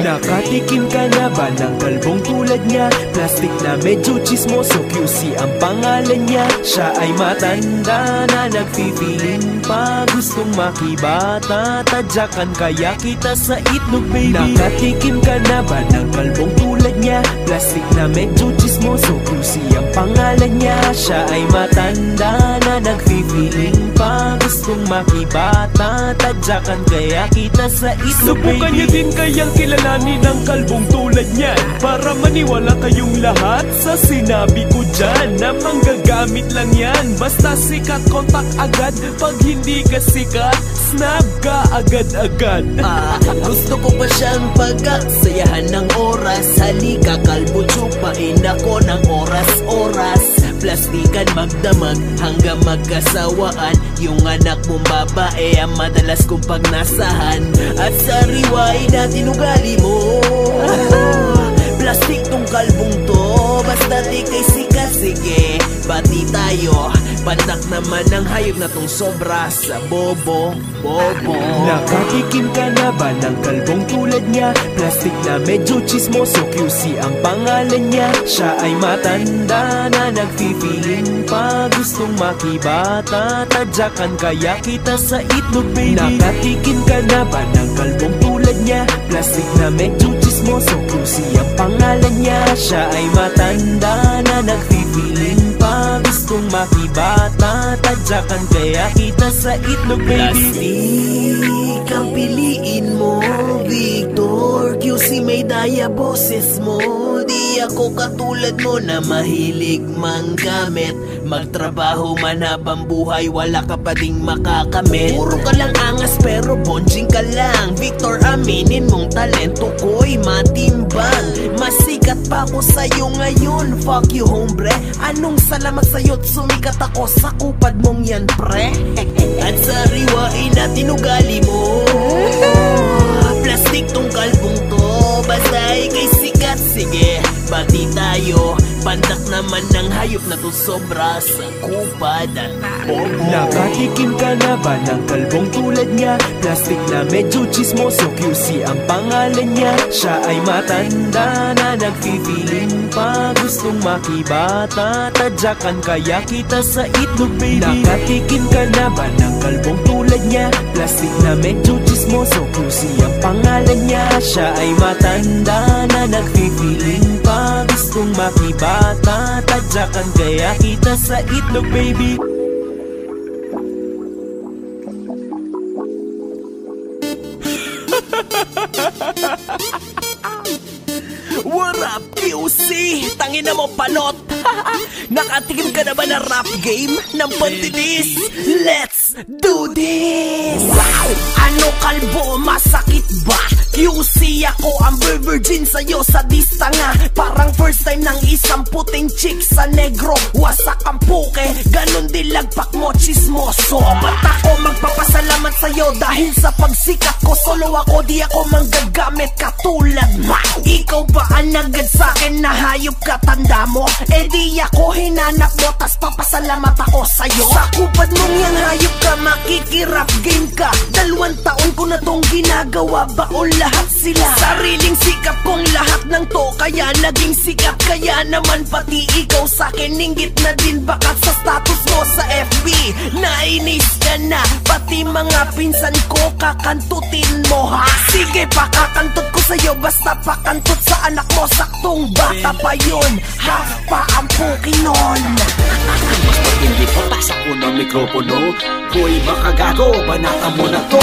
Nakatikim ka na ba ng kalbong tulad niya? Plastic na medyo chismoso, QC ang pangalan niya. Siya ay matanda na nagpipiling pa, gustong makibata, tadyakan kaya kita sa itlog, baby. Nakatikim ka na ba ng kalbong tulad niya? Plastic na medyo chismoso, QC ang pangalan niya. Siya ay matanda na nagpipiling pa, gustong makibata, tadyakan kaya kita sa itlog, baby. Subukan niyo din kayang kilalanin ng kalbong tulad niyan, para maniwala kayong lahat sa sinabi ko dyan, na manggagamit lang yan. Basta sikat, kontak agad. Pag hindi ka sikat, snap ka agad-agad. Gusto ko pa siyang pagkaksayahan ng oras. Halika kalbo, tsupain ako ng oras-oras. Plastikan magdamag hanggang magkasawaan. Yung anak mong babae ang madalas kong pagnasahan. At sa riway natin ugali mo. Plastik tong kalbong to, basta di kay sikat, sige. Bati tayo, pantak na naman ang hayop na tong sobra sa bobo. Nakatikim ka na ba ng kalbong tulad niya? Plastic na medyo chismoso, QC ang pangalan niya. Siya ay matanda na nagfi-feeling pa, gustong makibata, tadyakan kaya kita sa itlog baby. Nakatikim ka na ba ng kalbong tulad niya? Plastic na medyo chismoso, QC ang pangalan niya. Siya ay matanda na nagfi-feeling pa, gustong makibata, tadyakan kaya kita sa itlog baby. Ang piliin mo, Victor. QC may daya boses mo. Di ako katulad mo na mahilig manggamit. Magtrabaho man habang buhay, wala ka pa ding makakamit. Puro ka lang angas pero bonjing ka lang. Victor, aminin mong talento ko'y matimbang. Masikat pa ako sa'yo ngayon. Fuck you hombre, anong salamat sa'yo't sumikat ako sa kupad mong yan pre. At sariwain natin ugali mo. Plastic tong kalbong to, basta ikay sikat. Sige, bati tayo. Pandak naman ng hayop na to sobra sa kupad at bobo. Nakatikim ka na ba ng kalbong tulad niya? Plastic na medyo chismoso, QC ang pangalan niya. Siya ay matanda na nagfi-feeling pa, gustong makibata, tadyakan kaya kita sa itlog baby. Nakatikim ka na ba ng kalbong tulad niya? Plastic na medyo chismoso, QC ang pangalan niya. Siya ay matanda na nagfi-feeling pa, gustong makibata, tadyakan kaya kita sa itlog baby. What up, QC? Tangina mo, panot! Nakatikim ka na ba na rap game ng pantinis? Let's do this! Wow! Ano kalbo, masakit ba? QC ako ang virgin sa'yo sa distanga. Parang first time ng isang puting chick sa negro. Wasak ang puke, ganun din lagpak mo chismoso. Ba't ako magpapasalamat sa'yo dahil sa pagsikat ko? Solo ako, di ako manggagamit katulad mo. Ikaw ba ang nagad sa'kin na hayop ka, tanda mo? Eh di ako hinanap mo, tas papasalamat ako sa'yo. Sa kupad mong yang hayop ka, makikirap game ka. 2 taon ko na tong ginagawa, baon lahat sila. Sariling sikap kong lahat ng to, kaya naging sikat. Kaya naman pati ikaw sa'kin ninggit na din bakat sa status mo sa FB. Nainis ka na, pati mga pinsan ko kakantutin mo ha. Sige, pakakantot ko sa'yo, basta pakantot sa anak mo. Saktong bata pa yun, ha pa ang puki nun. Mas matindi pa, tasak ko ng mikropono. Hoy makagago, banata mo na to.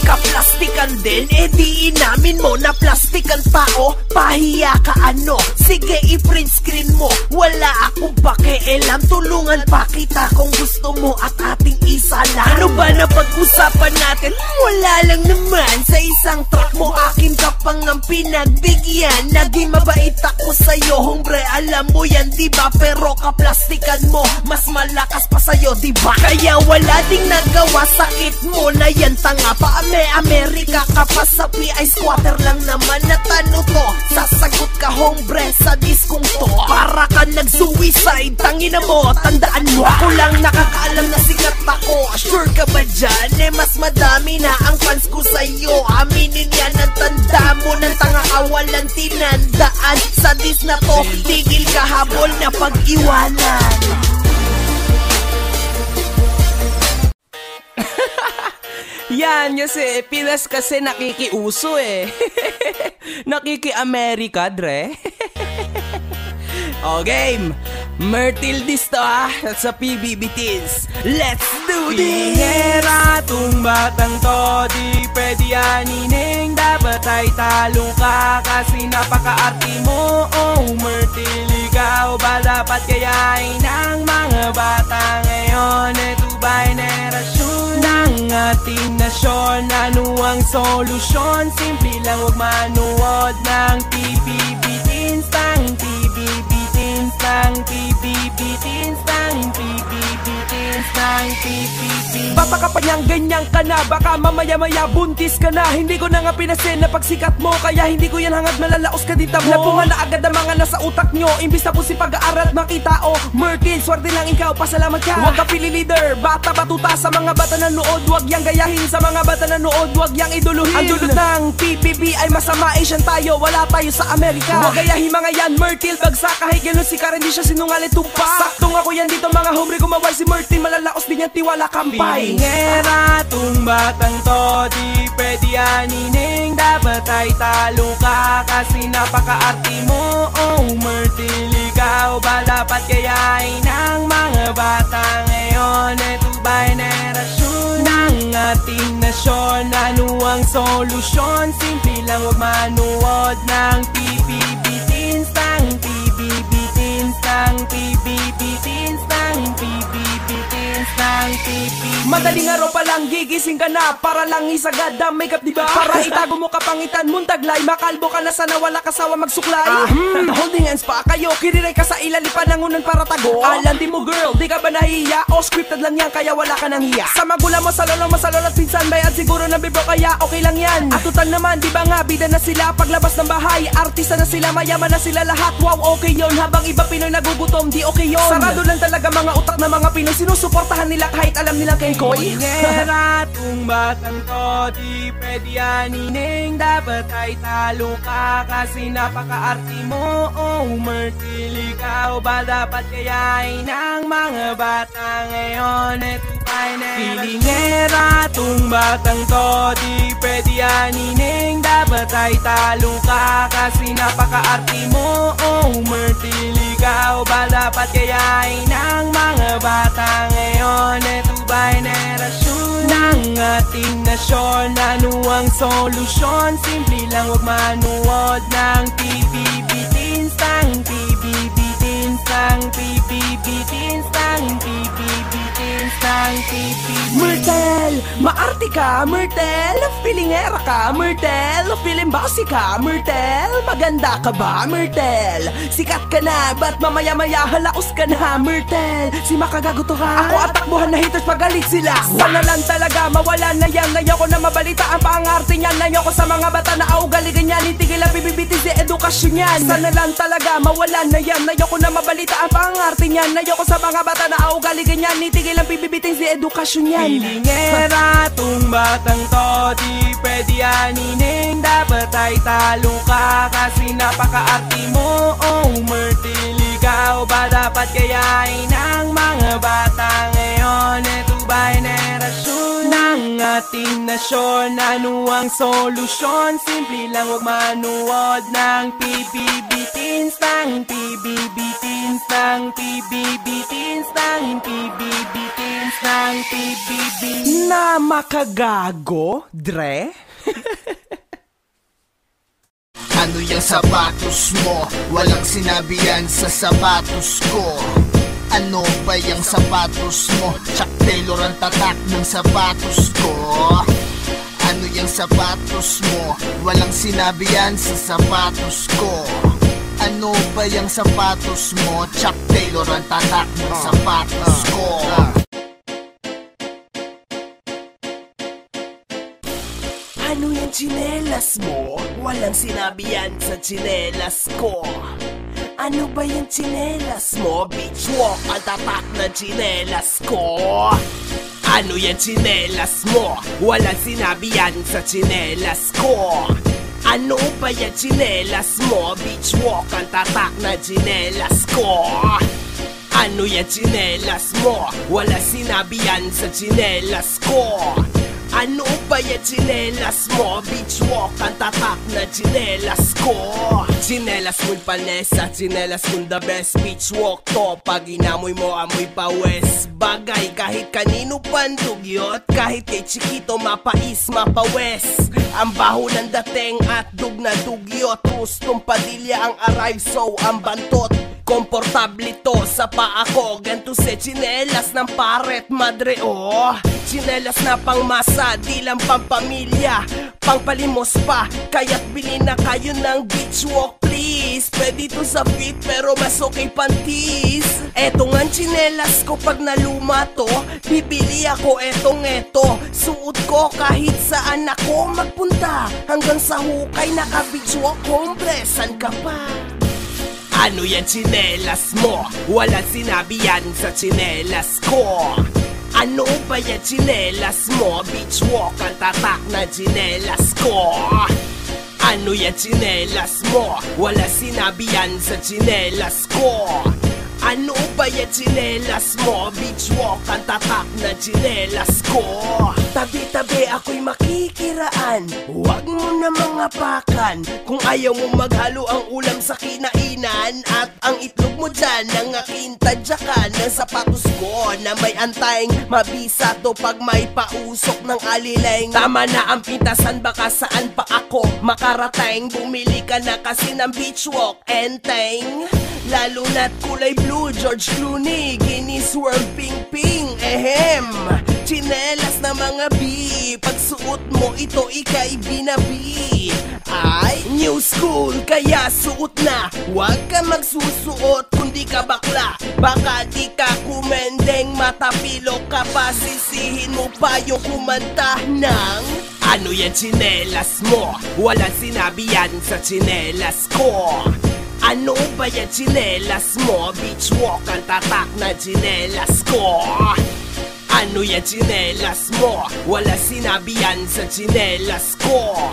Kaplastikan din, eh di inamin mo na plastic ang tao. Pahiya ka ano? Sige, i-print screen mo. Wala akong pakialam, tulungan pa kita kung gusto mo at ating isa lang. Ano ba na pag-usapan natin? Wala lang naman, sa isang track mo akin ka pang ang pinagbigyan. Naging mabait ako sa'yo, hombre, alam mo yan diba? Pero kaplastikan mo, mas malakas pa sa'yo diba? Kaya wala ding nagawa, sakit mo na yan tanga pa. Amerika ka pa sa PI squatter lang naman na tanong to. Sasagot ka hombre sa diskong to. Para ka nag-suicide, tangina mo, tandaan mo. Ako lang nakakaalam na sikat ako. Sure ka ba dyan? Eh mas madami na ang fans ko sa'yo. Aminin yan ang tanda mo ng tanga ka, walang tinandaan. Sa dis na to, tigil ka habol na pag-iwanan. Yan, kasi Pinas kasi nakikiuso eh. Nakiki-America, dre. O, game. Myrtildis to ha, sa PBB Teens. Let's do this! Pinera tong batang to, di pwede anining. Dapat ay talo ka kasi napaka-arti mo. Oh, Myrtil, ikaw ba dapat kayain ang mga bata ngayon? Ito ba'y henerasyon ng ating nasyon? Ano ang solusyon? Simple lang, huwag manuod ng PBB Teens, ng PBB Teens, ng PBB Teens, ng PBB Teens. Tins ng PPP. Bata ka pa niyang ganyan ka na, baka mamaya-maya buntis ka na. Hindi ko na nga pinasin na pagsikat mo, kaya hindi ko yan hangad malalaos ka dita mo. Napunga na agad ang mga nasa utak nyo, imbis na po si pag-aaral at makita o Myrtle, swerte lang ikaw, pasalamat ka. Huwag ka pili leader, bata batuta sa mga bata na nood. Huwag yang gayahin sa mga bata na nood, huwag yang iduluhin. Ang dulot ng PPP ay masama, Asian tayo, wala tayo sa Amerika. Huwag gayahin mga yan, Myrtle, bagsak kahit ganun si Karen, di siya sinungalit tumpa. Saktong ako yan dito mga hombre, kumaway si Myrtle, malalaos din yan tiwala kampay. Pilingera, tung batang to, di pwede anining, dapat ay talo ka kasi napaka-arti mo. Oh Myrtle, ikaw ba dapat gayahin ng mga bata ngayon? Ito ba henerasyon ng ating nasyon? Ano ang solusyon? Simple lang, huwag manuod ng PBB Teens, ng PBB Teens, ng PBB Teens, ng PBB Teens, ng PBB. Madaling araw pa lang gigising ka na para lang isagad ang makeup, diba? Para itago mo kapangitan mong taglay, makalbo ka na sana wala kasawa magsuklay. Holding hands pa kayo, kiriray ka sa ilalipan ng unan para tago. Alam di mo girl, di ka ba nahiya? O scripted lang yan kaya wala ka nang hiya. Sa magulang mo, sa lolo mo, sa lola at pinsan, bayan siguro na bibro kaya okay lang yan. At total naman, di ba nga, bida na sila paglabas ng bahay. Artista na sila, mayaman na sila lahat. Wow, okay yon. Habang iba Pinoy nagugutom, di okay yon. Sarado lang talaga mga utak na mga Pinoy, sinusuportahan nila kahit alam nilang kay Koy. Ngera, tung batang to, di pwede anining, dapat ay talo ka kasi napaka-arti mo. Oh Myrtle, ikaw ba dapat gayahin ng mga bata ngayon? Ito ay pilingera, tung batang to, di pwede anining, dapat ay talo ka kasi napaka-arti mo. Oh Myrtle, ikaw ba dapat gayahin ng mga bata ngayon? Ito ba henerasyon ng ating nasyon? Ano ang solusyon? Simple lang, huwag manuod ng PBB Teens, ng PBB Teens, ng PBB Teens, ng PBB Teens, ng PBB. Myrtle, maarte ka, Myrtle. Pilingera ka, Myrtle. Feeling bossy ka, Myrtle. Maganda ka ba, Myrtle? Sikat ka na, ba't mamaya-maya halaos ka na, Myrtle? Si makagago to ha. Ako at takbuhan na haters pagalit sila. Sana lang talaga mawala na yan. Ayoko na mabalita ang pangarte niyan. Ayoko sa mga bata na augali ganyan. Itigil ang bibibitin si edukasyon yan. Sana lang talaga mawala na yan. Ayoko na mabalita ang pangarte niyan. Ayoko sa mga bata na augali ganyan. Itigil ang bibibitin si edukasyon yan. Pilingera, tung batang to, di pwede anining, dapat ay talo ka kasi napaka-arti mo. Oh Myrtle, ikaw ba dapat gayahin ng mga bata ngayon? Ito ba henerasyon ng ating nasyon? Ano ang solusyon? Simple lang, huwag manuod ng PBB Teens, ng PBB Teens, ng PBB Teens, ng PBB Teens, ng PBB. Na makagago, Dre? Ano yung sapatos mo? Walang sinabi yan sa sapatos ko. Ano ba yung sapatos mo? Chuck Taylor ang tatak ng sapatos ko. Ano yung sapatos mo? Walang sinabi yan sa sapatos ko. Ano ba yung sapatos mo? Chuck Taylor ang tatak ng sapatos ko. Ano yung tsinelas mo? Walang sinabi yan sa tsinelas ko. Ano ba yung tsinelas mo? Bitch walk ang tatak na tsinelas ko. Ano yung tsinelas mo? Walang sinabi yan sa tsinelas ko. Ano ba yung tsinelas mo? Bitch walk ang tatak na tsinelas ko. Ano yung tsinelas mo? Walang sinabi yan sa tsinelas ko. Ano ba yung tsinelas mo? Bitch walk ang tatak na tsinelas ko. Tsinelas mo'y palesa, tsinelas mo'y the best. Bitch walk to, pag inamoy mo amoy pawes. Bagay kahit kanino pandugyot, kahit kay Chiquito mapais mapawes. Ang baho ng dating at dug na dugyot. Rustong Padilla ang arrive, so ang bantot. Komportable to sa paa ko. Ganto se tsinelas ng paret madre oh. Tsinelas na pang masa, di lang pang pamilya, pang palimos pa. Kaya't bili na kayo ng beach walk please. Pwede to sa fit pero mas okay panties. Eto nga tsinelas ko pag naluma to, bibili ako etong eto. Suot ko kahit saan ako magpunta, hanggang sa hukay nakabidyo. Hombre, san ka pa? Ano yan tsinelas mo? Walang sinabi yan sa tsinelas ko. Ano ba yan tsinelas mo? Beach walk ang tatak na tsinelas ko. Ano yan tsinelas mo? Wala sinabi yan sa tsinelas ko. Ano ba yan tsinelas mo? Beach walk ang tatak na tsinelas ko. Tabi-tabi ako'y makikiraan, huwag mo na mga pakan. Kung ayaw mo maghalo ang ulam sa kinainan, at ang itlog mo dyan ang aking tadyakan. Ng sapatos ko na may antaying mabisa to pag may pausok ng alileng. Tama na ang pintasan, baka saan pa ako makarating. Bumili ka na kasi ng beach walk enteng. Lalo na't kulay blue, George Clooney, Guinness World Ping-Ping, ehem. Tsinelas na mga bi, pagsuot mo ito ika'y binabi. Ay, new school, kaya suot na. Huwag ka magsusuot kundi ka bakla. Baka di ka kumendeng, matapilok ka pa, sisihin mo pa yung kumanta ng ano yan tsinelas mo? Walang sinabi yan sa tsinelas ko. Ano ba yan tsinelas mo? Beach walk ang tatak na tsinelas ko. Ano yan tsinelas mo? Wala sinabi yan sa tsinelas ko.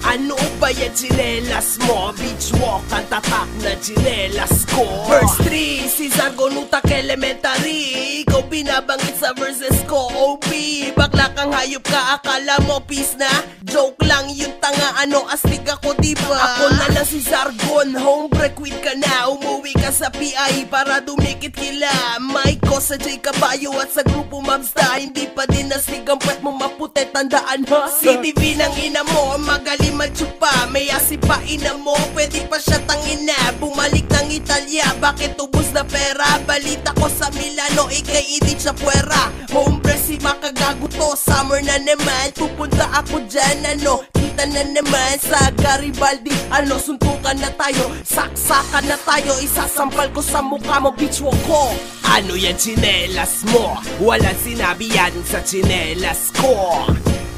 Ano ba yan tsinelas mo? Beach walk ang tatak na tsinelas ko. Verse 3, si Zargonutak Elementary, ikaw binabanggit sa verses ko. OP, bakla kang hayop ka, akala mo peace na? Joke lang yung tanga, ano astig ako diba? Ako na lang si Zargon, hombre quit ka na. Umuwi ka sa PI para dumikit kila Mike ko sa J Caballo at sa grupo Mabsta. Hindi pa din astig ang pwet mo maputi, tandaan ha? CTV ng ina mo, magaling magtsupa, may asipa ina mo, pwede pa siya tangin na. Bumalik ng Italia, bakit ubos na pera? Balita ko sa Milano, ikay idit sa puwera. Hombre si makagago to, summer na naman. Pupunta ako dyan, ano, kita na naman sa Garibaldi. Ano, suntukan na tayo, saksakan na tayo, isasampal ko sa mukha mo, bitch walk ko. Ano yan tsinelas mo? Walang sinabi yan sa tsinelas ko.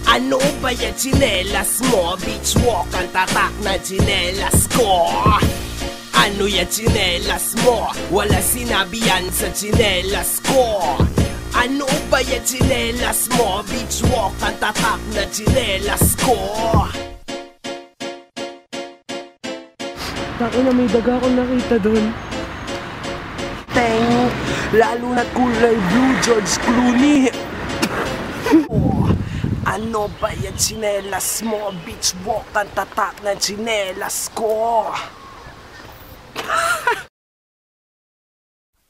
Ano ba yan tsinelas mo? Beach walk ang tatak na tsinelas ko. Ano yan tsinelas mo? Wala sinabi yan sa tsinelas ko. Ano ba yan tsinelas mo? Beach walk ang tatak na tsinelas ko. Takina, may daga akong nakita dun. Teng, lalo na kulay blue, George Clooney. Ano ba yan tsinelas mo? Beach walk ang tatak na tsinelas ko.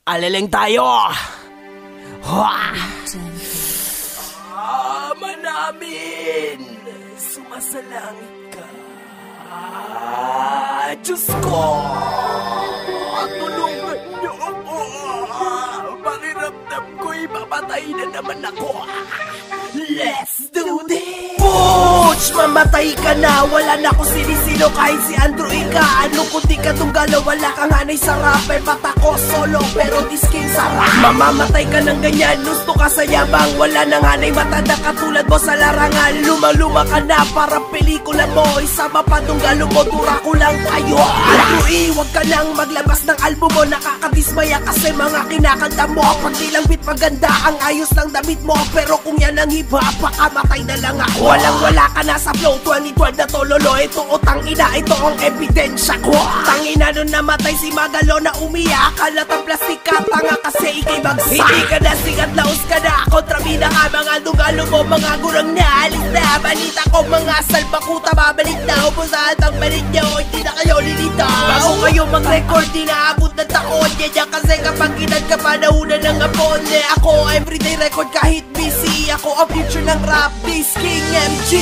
Aleleng tayo. Ama namin, sumasalangit ka. Diyos ko, tulungan niyo ako. Pakiramdam ko'y mamatay na naman ako. Let's do this! Butch! Mamatay ka na! Wala na akong sinisino kahit si Andrew ka. Ano kung di ka tunggalo? Wala kang hanay sa rap. Eh ba't ako solo pero diskin sa rap? Mamamatay ka ng ganyan, gusto ka sa yabang. Wala nang hanay matanda katulad mo sa larangan. Luma-luma ka na para pelikula mo. Isama pa tunggalo mo, dura ko lang tayo. Andrew, wag ka nang maglabas ng album mo. Nakakadismaya kasi mga kinakanta mo. Pag di lang beat maganda, ang ayos ng damit mo. Pero kung yan ang iba, pakamatay na lang ako. Walang-wala ka na sa flow, 2012 na tololo. Ito o tangina, ito ang ebidensya ko. Tangina nun namatay si Magalo na umiyak. Kalat ang plastik ka, tanga kasi ikay bagsak. Hindi ka na sigat, laos ka na. Kontrabida ka, mga dugalo mo, mga gurang na. Alis na, balita ko, mga salbakuta. Babalik na, ubusahan ang balit nyo. Hindi na kayo lilita. Bago kayo mag-record, di naabot ng taon. Yan kasi kapag kinad ka pa, nauna ng apon. Ako, everyday record kahit busy. Ako ang future ng rap, this King MG.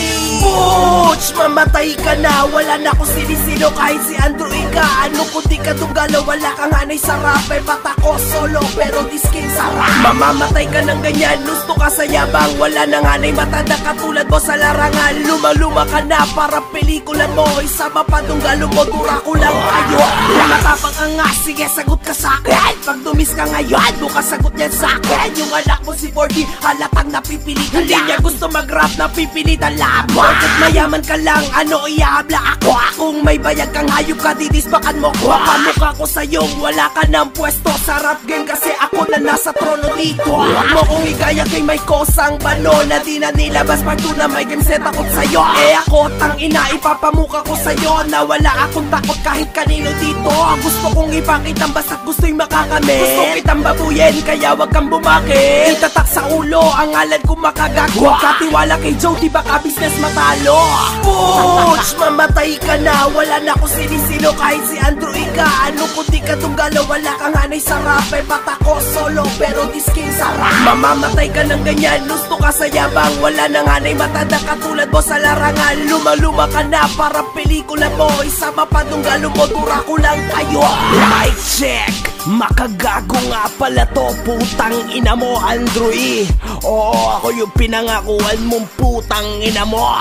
Butch! Mamatay ka na, wala na akong sinisino kahit si Andrew ka, ano kung di ka dugalo, wala kang hanay sa rape. Ba't ako solo, pero di skill sa rap. Mamamatay ka ng ganyan, gusto ka sa yabang. Wala nang hanay matanda katulad mo sa larangan. Luma-luma ka na para pelikula mo. Isama pa dunggalo mo, dura ko lang kayo. Matapang ka nga, sige sagot ka sa'kin. Pag dumis ka ngayon, bukas sagot yan sa'kin. Yung anak mo si 4D, halatang napipilitan. Hindi niya gusto mag-rap, napipilitan lang. Bakit mayaman ka lang, ano iyahabla ako? Kung may bayag kang hayop ka, didisbakan mo ko. Pamukha ko sa'yo, wala ka ng pwesto sa rap game kasi ako na nasa trono dito. Huwag mo kong igaya kay may kosang bano na di na nilabas pag na may game set takot sa'yo. Ako tang ina, ipapamuka ko sa'yo na wala akong takot kahit kanino dito. Gusto kong ipakitang basta't gusto'y makakamit. Gusto kitang babuyin kaya wag kang bumakit. Itatak sa ulo ang ngalan ko makagago. Katiwala kay Joe, di baka business matalo. Puch, mamatay ka na, wala na ko sinisino kahit si Andrew Ika. Ano kung di ka tunggalo, wala kang hanay sa rape. Ba't ako solo, pero di skill sa rap. Mamamatay ka ng ganyan, gusto ka sa yabang. Wala nang hanay matanda katulad mo sa larangan. Luma-luma ka na para pelikula mo. Isama pa dunggalo mo, dura ko lang kayo. Mic check, makagago nga pala to. Putang ina mo, Andrew E. Oo, ako yung pinangakuan mong putang ina mo.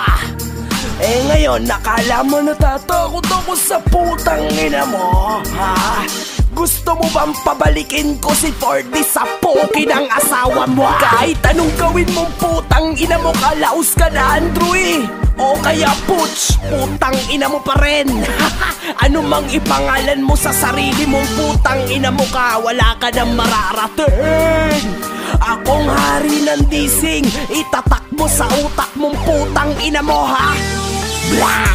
Ngayon, nakala mo natatakot ako sa putang ina mo, ha? Gusto mo bang pabalikin ko si 4D sa poki ng asawa mo? Kahit anong gawin mong putang ina mo, kalaos ka na, Andrew E. O kaya Putch, putang ina mo pa rin. Ano mang ipangalan mo sa sarili mong putang ina mo ka, wala ka nang mararating. Akong hari ng dising, itatak mo sa utak mong putang ina mo, ha? Blah!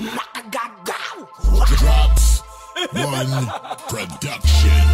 Makagagaw! Drops One Production.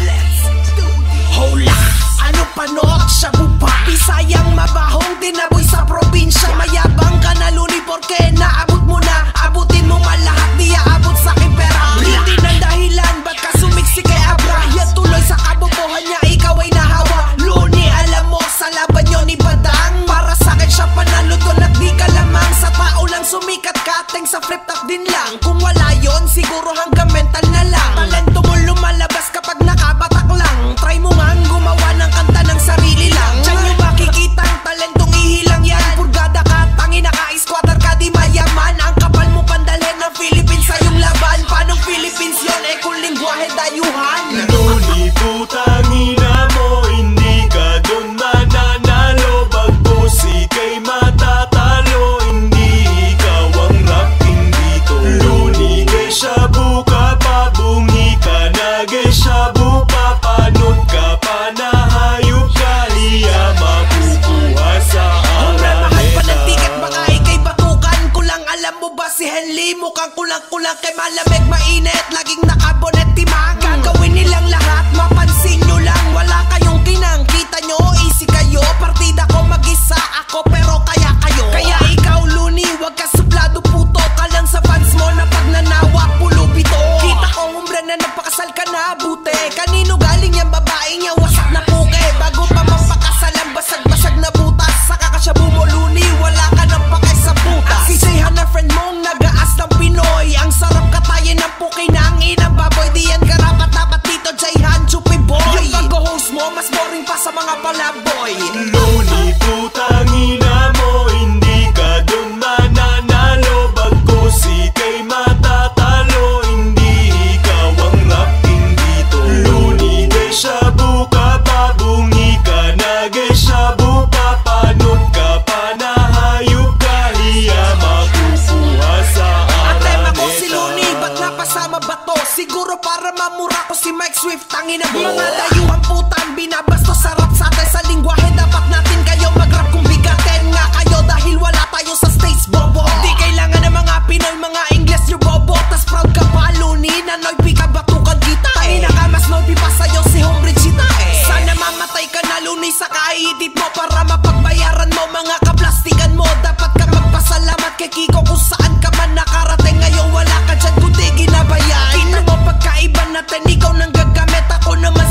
Let's do this! Hola! Ano panok? Shabu pa? Bisayang mabahong tinaboy sa probinsya. Mayabang ka na luni porque naabot mo na. Abutin mo malahat, di aabot sa aking pera. Hindi ng dahilan, ba't ka sumiksi kay Abra? Yan tuloy sa kabubuhan niya, ikaw ay nahawa. Luni, alam mo, sa laban yun ni Badang. Para sa akin siya panalo doon at di ka lamang. Sa tao lang sumikat ka, teng sa flip top din lang. Kung wala yon, siguro hanggang mental na lang. Talento mo lumalabas kapag nakabatak lang. Try mo nga gumawa ng kanta ng sarili lang. Diyan yung makikita ang talentong ihilang yan. Purgada ka, tangina ka, squatter ka, di mayaman. Ang kapal mo pandalhin ng Philippines sa iyong laban. Paanong Philippines yun, kung lingwahe dayuhan. Luni, putang ina mo, hindi ka dun mananalo. Bagpos ika'y matatalo, hindi ikaw ang rap king dito. Luni, kay shabu ka, pabungi ka na, kay shabu pa, panot ka pa, nahayop ka, hiya mapukuha sa araneta. Mahal pa ng tiket, baka ika'y batukan. Kulang alam mo ba si Henley, mukhang kulang-kulang kay malamig mainit, laging nakabonet timang. Gagawin nilang lahat, mapansin nyo lang, wala kayong kinang. Kita nyo, easy kayo, partida ko mag-isa ako, pero kaya kayo. Kaya ikaw Luni, wag ka suplado puto ka lang sa fans mo na pag nanawa pulubito. Kita ko umbre na nagpakasal ka na, bute. Kanino galing yung babaeng niya, wasak na puke. Bago pa mapakasalan, basag-basag na butas. Saka ka siya bumuluni, wala ka nang pakay sa butas. Si Jayhan na friend mong nagaas ng Pinoy. Ang sarap katayin ng puki na ang inang baboy. Di yan karapat-dapat dito, Jayhan, chupi boy. Yung pag-host mo, mas boring pa sa mga palaboy. Luni, putang ina mo, hindi ka dun mananalo. Bagkos ika'y matatalo, hindi ikaw ang rap king dito. Luni, kay shabu ka, pabungi ka na, kay shabu pa, panot ka pa, nahayop ka, hiya mapukuha sa araneta. Ang tema ko si Luni, ba't napasama ba to? Siguro para mamura ko si Mike Swift. Tangin na mga dayuhang putan, binabastos sa rap sa atin. Sa lingwahe dapat natin kayo mag-rap kung bigatin nga kayo dahil wala tayo sa stage bobo. Di kailangan ng mga Pinoy, mga Ingles yung bobo. Tas proud ka pa Luni, na Noypi ka batukan kita. Tangina ka, mas Noypi pa sa'yo si Hombre Chita Sana mamatay ka na Luni sa kaedit mo para mapagbayaran mo mga kaplastikan mo. Dapat ka magpasalamat kay Kiko kung saan ka man nakarating. Ngayon wala ka dyan kundi ginabayan. Tingnan mo pagkaiba natin, ikaw nang gagamit, ako naman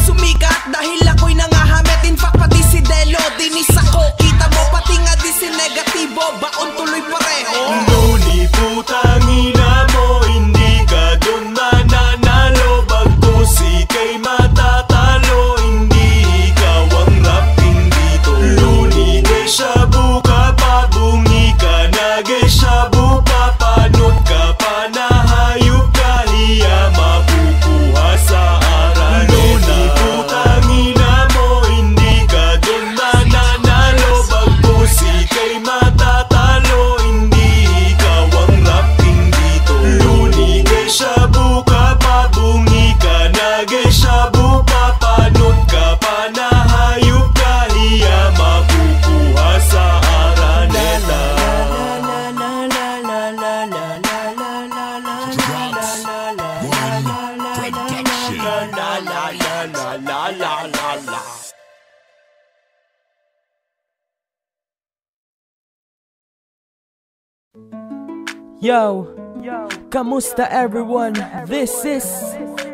libo, baon tuloy pareho. Luni, putang ina mo, hindi ka dun mananalo. Bagkus ika'y matatalo, hindi ikaw ang rap king dito. Luni, gesha buka pa, bungi ka na gesha buka, panot ka pa, nahayop ka, hiya mapupuha sa araneta. Luni, putang ina mo, hindi ka dun mananalo. Bagkus ika'y matatalo, hindi ikaw ang rap king dito. Luni, gesha buka pa, bungi ka na gesha buka, panot ka pa, nahayop ka, hiya mapupuha sa araneta. Yo, kamusta everyone? This is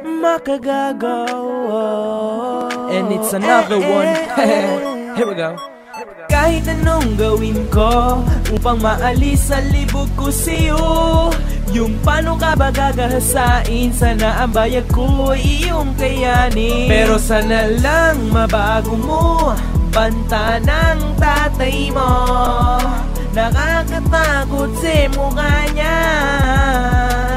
Makagago, and it's another one. Here we go. Kahit anong gawin ko upang maalis sa libog ko sa'yo, yung paano ka ba gagahasain, sana ang bayag ko ay iyong kayanin. Pero sana lang mabago mo, banta ng tatay mo, nakakatakot sa mukha niya,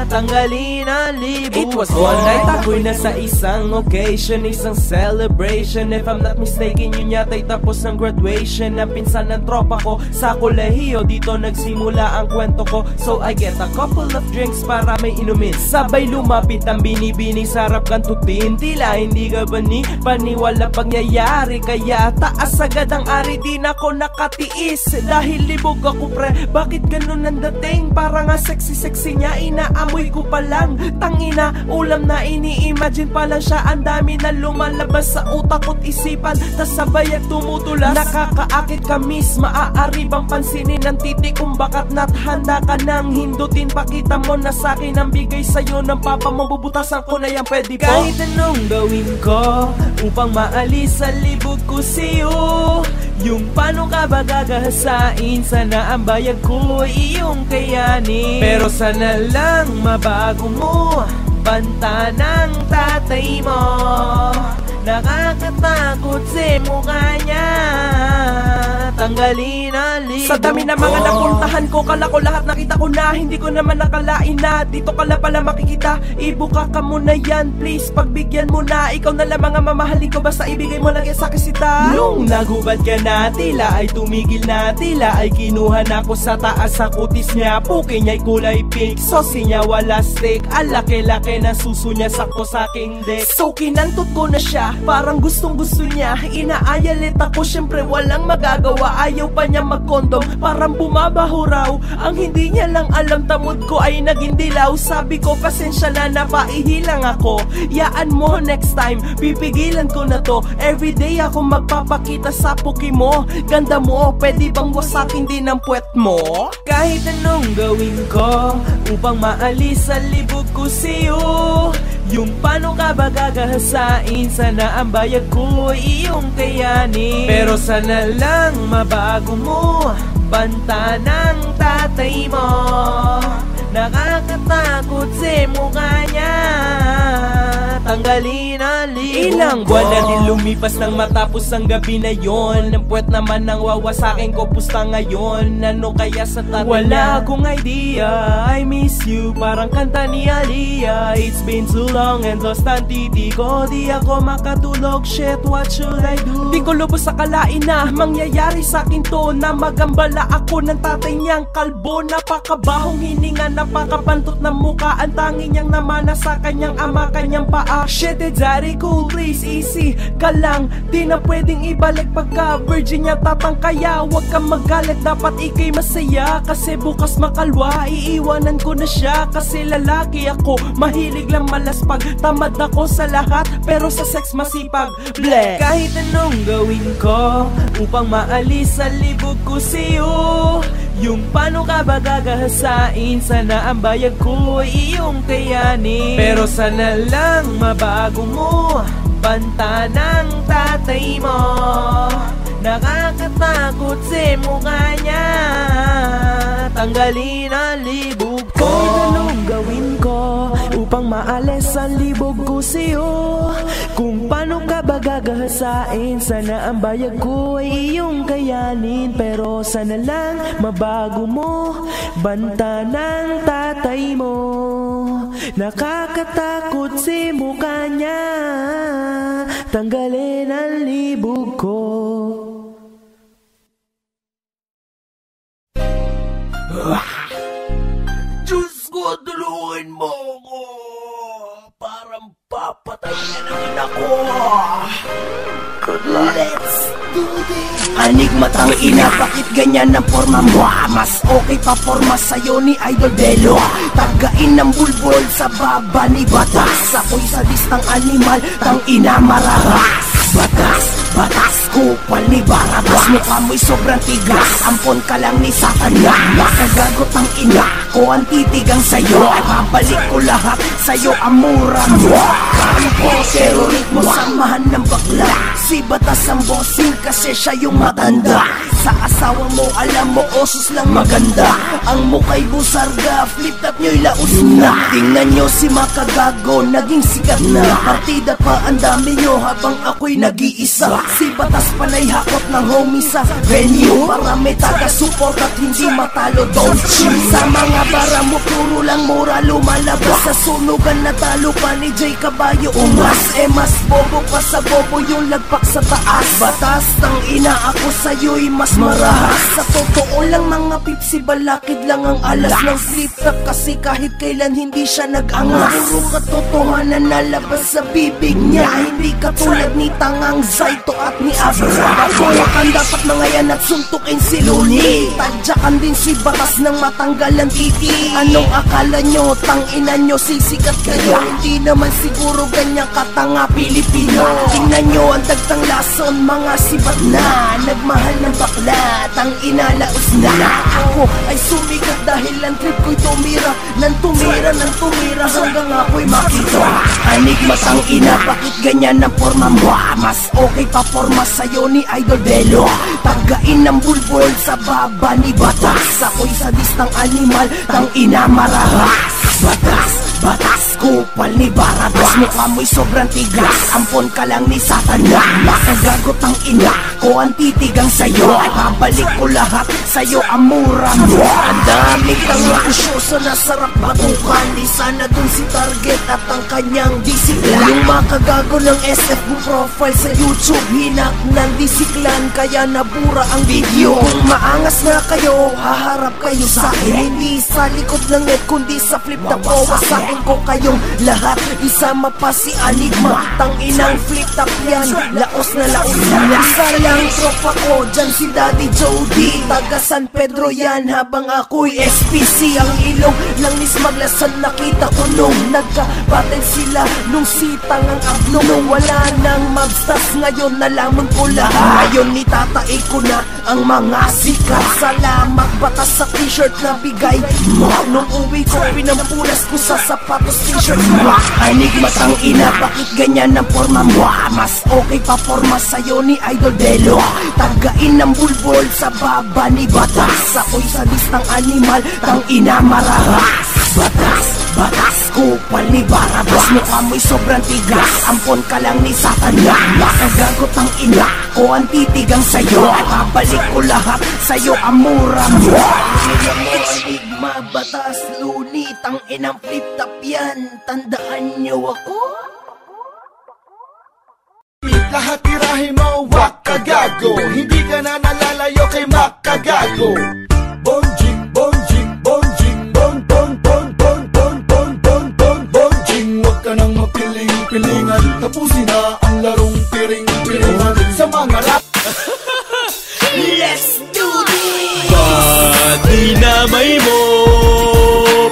tanggalin ang libo. It was one night, ako'y nasa isang occasion, isang celebration. If I'm not mistaken, yun yata'y tapos ng graduation ng pinsan ng tropa ko sa kolehiyo. Dito nagsimula ang kwento ko, so I get a couple of drinks para may inumin. Sabay lumapit ang binibining, sarap kantutin, tila hindi ka bani paniwala pagyayari. Kaya taas agad ang ari, di na ako nakatiis dahil libog ako pre. Bakit ganun ang dating? Parang nga sexy-sexy niya, inaamoy ko pa lang. Tangina, ulam na ini-imagine pa lang siya. Ang dami na lumalabas sa utak ko't isipan, tas sabay at tumutulas. Nakakaakit ka miss, maaari bang pansinin ang titik kung bakat na't handa ka nang hindutin. Pakita mo na sa'kin ang bigay sa'yo ng papa mo, bubutasan ko na yan, pwede po? Kahit anong gawin ko upang maalis sa libog ko sa'yo, yung paano ka ba gagahasain, sana ang bayag ko ay iyong kayanin. Pero sana lang mabago mo, banta ng tatay mo, nakakatakot sa mukha niya, tanggalin ang libo. Sa dami na mga napuntahan ko, kala ko lahat nakita ko na, hindi ko naman nakalain na dito ka na pala makikita. Ibuka ka muna yan, please, pagbigyan mo na. Ikaw na lamang ang mamahalin ko, basta ibigay mo lang yan sa kisita. Nung naghubad ka na, tila ay tumigil na, tila ay kinuha na ko sa taas sa kutis niya. Puki niya'y kulay pink, sosi niya wala steak, ang laki-laki na suso niya sakto sa aking dick. So kinantot ko na siya, parang gustong gusto niya, inaayalit ako, syempre walang magagawa. Ayaw pa niya mag-condom, parang bumabaho raw. Ang hindi niya lang alam, tamod ko ay naging dilaw. Sabi ko pasensya na, napaihilang ako. Yaan mo next time, pipigilan ko na to. Everyday ako magpapakita sa puki mo. Ganda mo, pwede bang wasakin din ang puwet mo? Kahit anong gawin ko upang maalis sa libog ko sa'yo, yung paano ka ba gagahasain, sana ang bayag ko ay iyong kayanin. Pero sana lang mabago mo, banta ng tatay mo, nakakatakot sa mukha niya, tanggalin ang libo. Ilang buwan na din lumipas nang matapos ang gabi na yon. Ang puwet naman ang wawasakin ko, pusta ngayon. Ano kaya sa tabi wala niya? Akong idea, I miss you, parang kanta ni Aliyah. It's been too long and lost ang titi ko, di ako makatulog, shit, what should I do? Di ko lubos akalain na mangyayari sa'kin to, na magambala ako ng tatay niyang kalbo. Napakabahong hininga, napakapantot na muka, ang tangi niyang namana sa kanyang ama, kanyang paa. Shit, daddy, cool, please, easy ka lang, di na pwedeng ibalik pagka virgin niya tatang. Kaya wag kang magalit, dapat ikay masaya, kasi bukas makalwa, iiwanan ko na siya. Kasi lalaki ako, mahilig lang malaspag, tamad ako sa lahat, pero sa sex masipag. Bleh. Kahit anong gawin ko upang maalis sa libog ko sa'yo, yung paano ka ba gagahasain, sana ang bayag ko ay iyong kayanin. Pero sana lang mabago mo, banta ng tatay mo, nakakatakot sa mukha niya, tanggalin ang libog ko. Anong gawin ko upang maalis ang libog ko sa'yo? Kung paano ka ba gagahasain? Sana ang bayag ko ay iyong kayanin. Pero sana lang mabago mo banta ng tatay mo. Nakakatakot si mukha niya, tanggalin ang libog ko. Diyos ko, tulungan mo ako. Parang papatay na naman ako. Let's do this. Anig matang ina, bakit ganyan ang forma mo? Mas okay pa forma sa'yo ni Idol Delo. Tagain ng bulbol sa baba ni Batas. Ako'y sadistang animal, tang ina marahas. Batas, batas, kupal ni Barabas. Mukha mo'y sobrang tigas, ampon ka lang ni Satanas. Nakagagot ang ina ko, ang titigang sa'yo. At babalik ko lahat sa'yo, ang mura mo. Kampo, terrorit mo, samahan ng bakla. Si Batas ang bossing kasi siya yung matanda. Sa asawa mo, alam mo, osos lang maganda. Ang muka'y busarga, flip top nyo'y laos na. Tingnan nyo si Makagago, naging sikat na. Partida pa ang dami nyo habang ako'y nag-iisa. Si Batas panay hakot ng homie sa venue. Para may taga-support at hindi matalo, don't cheat. Sa mga bara mo, puro lang mura lumalabas. Sa sunugan na talo pa ni Jay Caballo Umas. Mas bobo pa sa bobo yung lagpak sa taas. Batas, tang ina ako sa'yo'y mas marahas. Sa totoo lang mga pipsi, balakid lang ang alas ng flip top. Kasi kahit kailan hindi siya nag-angas. Puro katotohanan na labas sa bibig niya. Hindi katulad ni Tangang Zaito at ni Abra. Kakuwakan dapat mangayan at suntukin si Luni. Tadyakan din si Batas nang matanggal ang titi. Anong akala nyo, tangina nyo, sisikat kayo? Hindi naman siguro ganyang katanga Pilipino. Tingnan nyo ang dagtang lason, mga sibat na. Nagmahal ng bakla, tangina laos na. Ako ay sumikat dahil ang trip ko'y tumira. Nang tumira hanggang ako'y makita. Anig matang ina, bakit ganyan ang forma mo? Mas okay pa forma sa'yo ni Idol Delo. Tagain ng bulbol sa baba ni Batas. Ako'y sadistang animal, tang ina marahas. Batas, batas, kupal ni Barabas. Mukha mo'y sobrang tigas, ampon ka lang ni Satanas. Nakagagot ang ina ko, ang titigang sa'yo. At babalik ko lahat sa'yo, ang mura mo. Ang daming tanga usyoso na sarap batukan. Di sana dun si Target at ang kanyang disiklan. Yung makagago ng SF mo profile sa YouTube, hinak ng disiklan, kaya nabura ang video. Kung maangas na kayo, haharap kayo sa akin. Hindi sa likod ng net, kundi sa flip top. Wawasakin ko kayong lahat, isama pa si Anigma. Tanginang flip top yan, laos na laos na. Isa lang tropa ko, dyan si Daddy Jody. Taga San Pedro yan, habang ako'y SPC. Ang ilong lang ni Smaglasan nakita ko nung nagka-battle sila nung sitang ang ablong. Nung wala nang magstas, ngayon nalaman ko lahat. Ngayon nitatai ko na ang mga sikat. Salamat Batas sa t-shirt na bigay mo. Nung uwi ko, pinampunas ko sa sapatos t-shirt mo. Anig matang ina, bakit ganyan ang forma mo? Mas okay pa forma sa'yo ni Idol Delo. Tagain ng bulbol sa baba ni Batas. Ako'y sadistang animal, tang ina marahas. Batas, batas, kupal ni Barabas. Mukha mo'y sobrang tigas, ampon ka lang ni Satanas. Nakagagot ang ina ko, ang titigang sa'yo. At babalik ko lahat sa'yo, ang mura mo. Tingnan mo, Anigma, Batas, Luni, tang inang flip top yan. Tandaan niyo ako. Lahat tirahin mo, wakagago. Hindi ka na nalalayo kay Makagago. Bonjing, bonjing, bonjing, bon, bon, bon, bon, bon, bon, bon, bon, bonjing. Huwag ka nang mapiling-pilingan. Tapusin na ang larong piring-piringan sa mga rap. Let's do this! Ba't dinamay mo?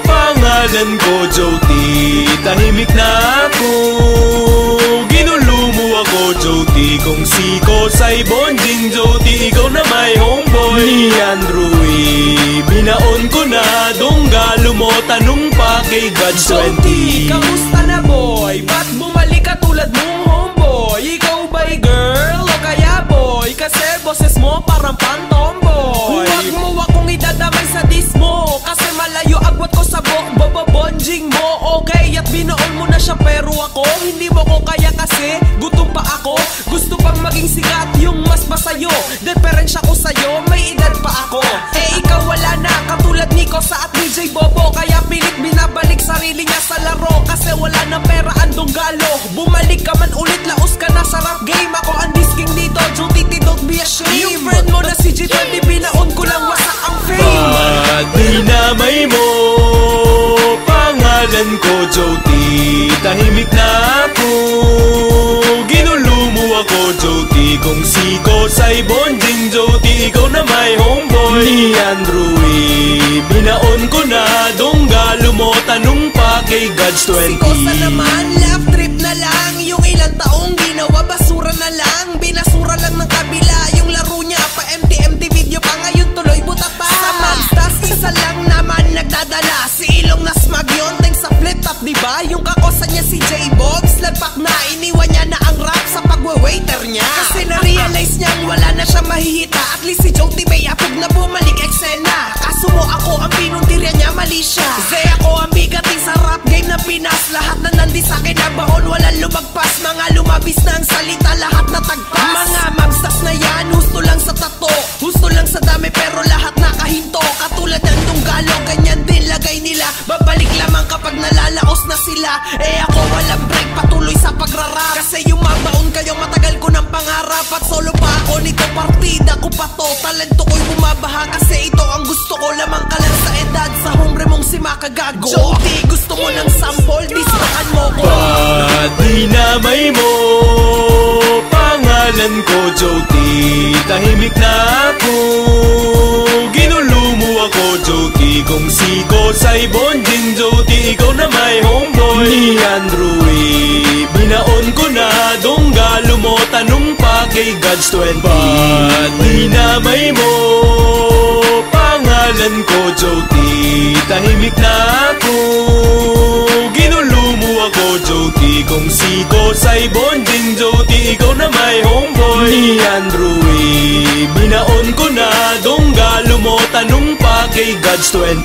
Pangalan ko Jody, tahimik na ako. Ginulo mo ako Jody, kung siko sa'y bonjing Jody, ikaw na may homeboy. Ni Andrewy, binaon ko na donggalo mo, tanong pa kay God's 20. Kamusta na boy? Ba't bumalik ka tulad mong homeboy? Ikaw ba'y girl o kaya boy? Kasi boses mo parang pantomboy. Huwag mo akong idadamay sa diss mo. kasi gutom pa ako. Gusto pang maging sikat yung mas pasayo. Diferensya ko sa'yo, may edad pa ako. Eh ikaw wala na, katulad ni Kosa at ni J Bobo. Kaya pilit binabalik sarili niya sa laro. Kasi wala na pera, andong galo. Bumalik ka man ulit, laos ka na sa rap game. Ako ang disking dito, Jotiti, don't be ashamed. Yung friend mo na si G20, binaon ko lang, wasak ang fame. Ba't dinamay mo? Pangalan ko Joti, tahimik na ako. Ginulo mo ako Joti, kung si Kosay bonding Joti, ikaw na may homeboy ni Andrew E. Binaon ko na, donggalo mo, tanong pa kay Gods 20. Si Kosa naman, love trip na lang. Yung ilang taong ginawa, basura na lang. Binasura lang ng kabila, yung laro niya pa MT video pa, ngayon tuloy buta pa. Sa Magstas, isa lang naman nagdadala. Si Ilong na smag yun, thanks sa flip top, diba? Yung kakosa niya si J-Box, lagpak na, iniwan niya na ang rap sa pagwe-waiter niya. Kasi na-realize niyang wala na siya mahihita. At least si Joti may apog na bumalik eksena. Kaso mo ako ang pinuntirya niya, mali siya. Zay ako ang bigati sa rap game na Pinas. Lahat na nandi sa akin na baon, walang lumagpas. Mga lumabis na ang salita, lahat na tagpas. Mga Magstas na yan, husto lang sa tato, husto lang sa dami pero lahat nakahinto. Katulad ng tunggalo, ganyan din lagay nila. Babalik lamang kapag nalalaos na sila. Eh ako walang break, patuloy sa pagrarap. Kasi yung mabaon kayo, matagal ko ng pangarap. At solo pa ako nito, partida ko pa to. Talento ko'y bumabaha kasi ito ang gusto ko. Lamang ka lang sa edad, sa hombre mong si Makagago. Joti, gusto mo ng sample, distrakan mo ko. Ba't dinamay mo? Pangalan ko Joti, tahimik na ako. Ginulo mo ako Joti, kung si Kosay bonding Joti, ikaw na may homeboy ni Andrew E. Binaon ko na, donggalo mo, tanong pa kay Gods 20. Ba't dinamay mo? Pangalan ko Joti, tahimik na ako. Ginulo mo ako Joti, kung si Kosay bonding Joti, ikaw na may homeboy ni Andrew E. Binaon ko na, donggalo mo, tanong pa kay Gods 20.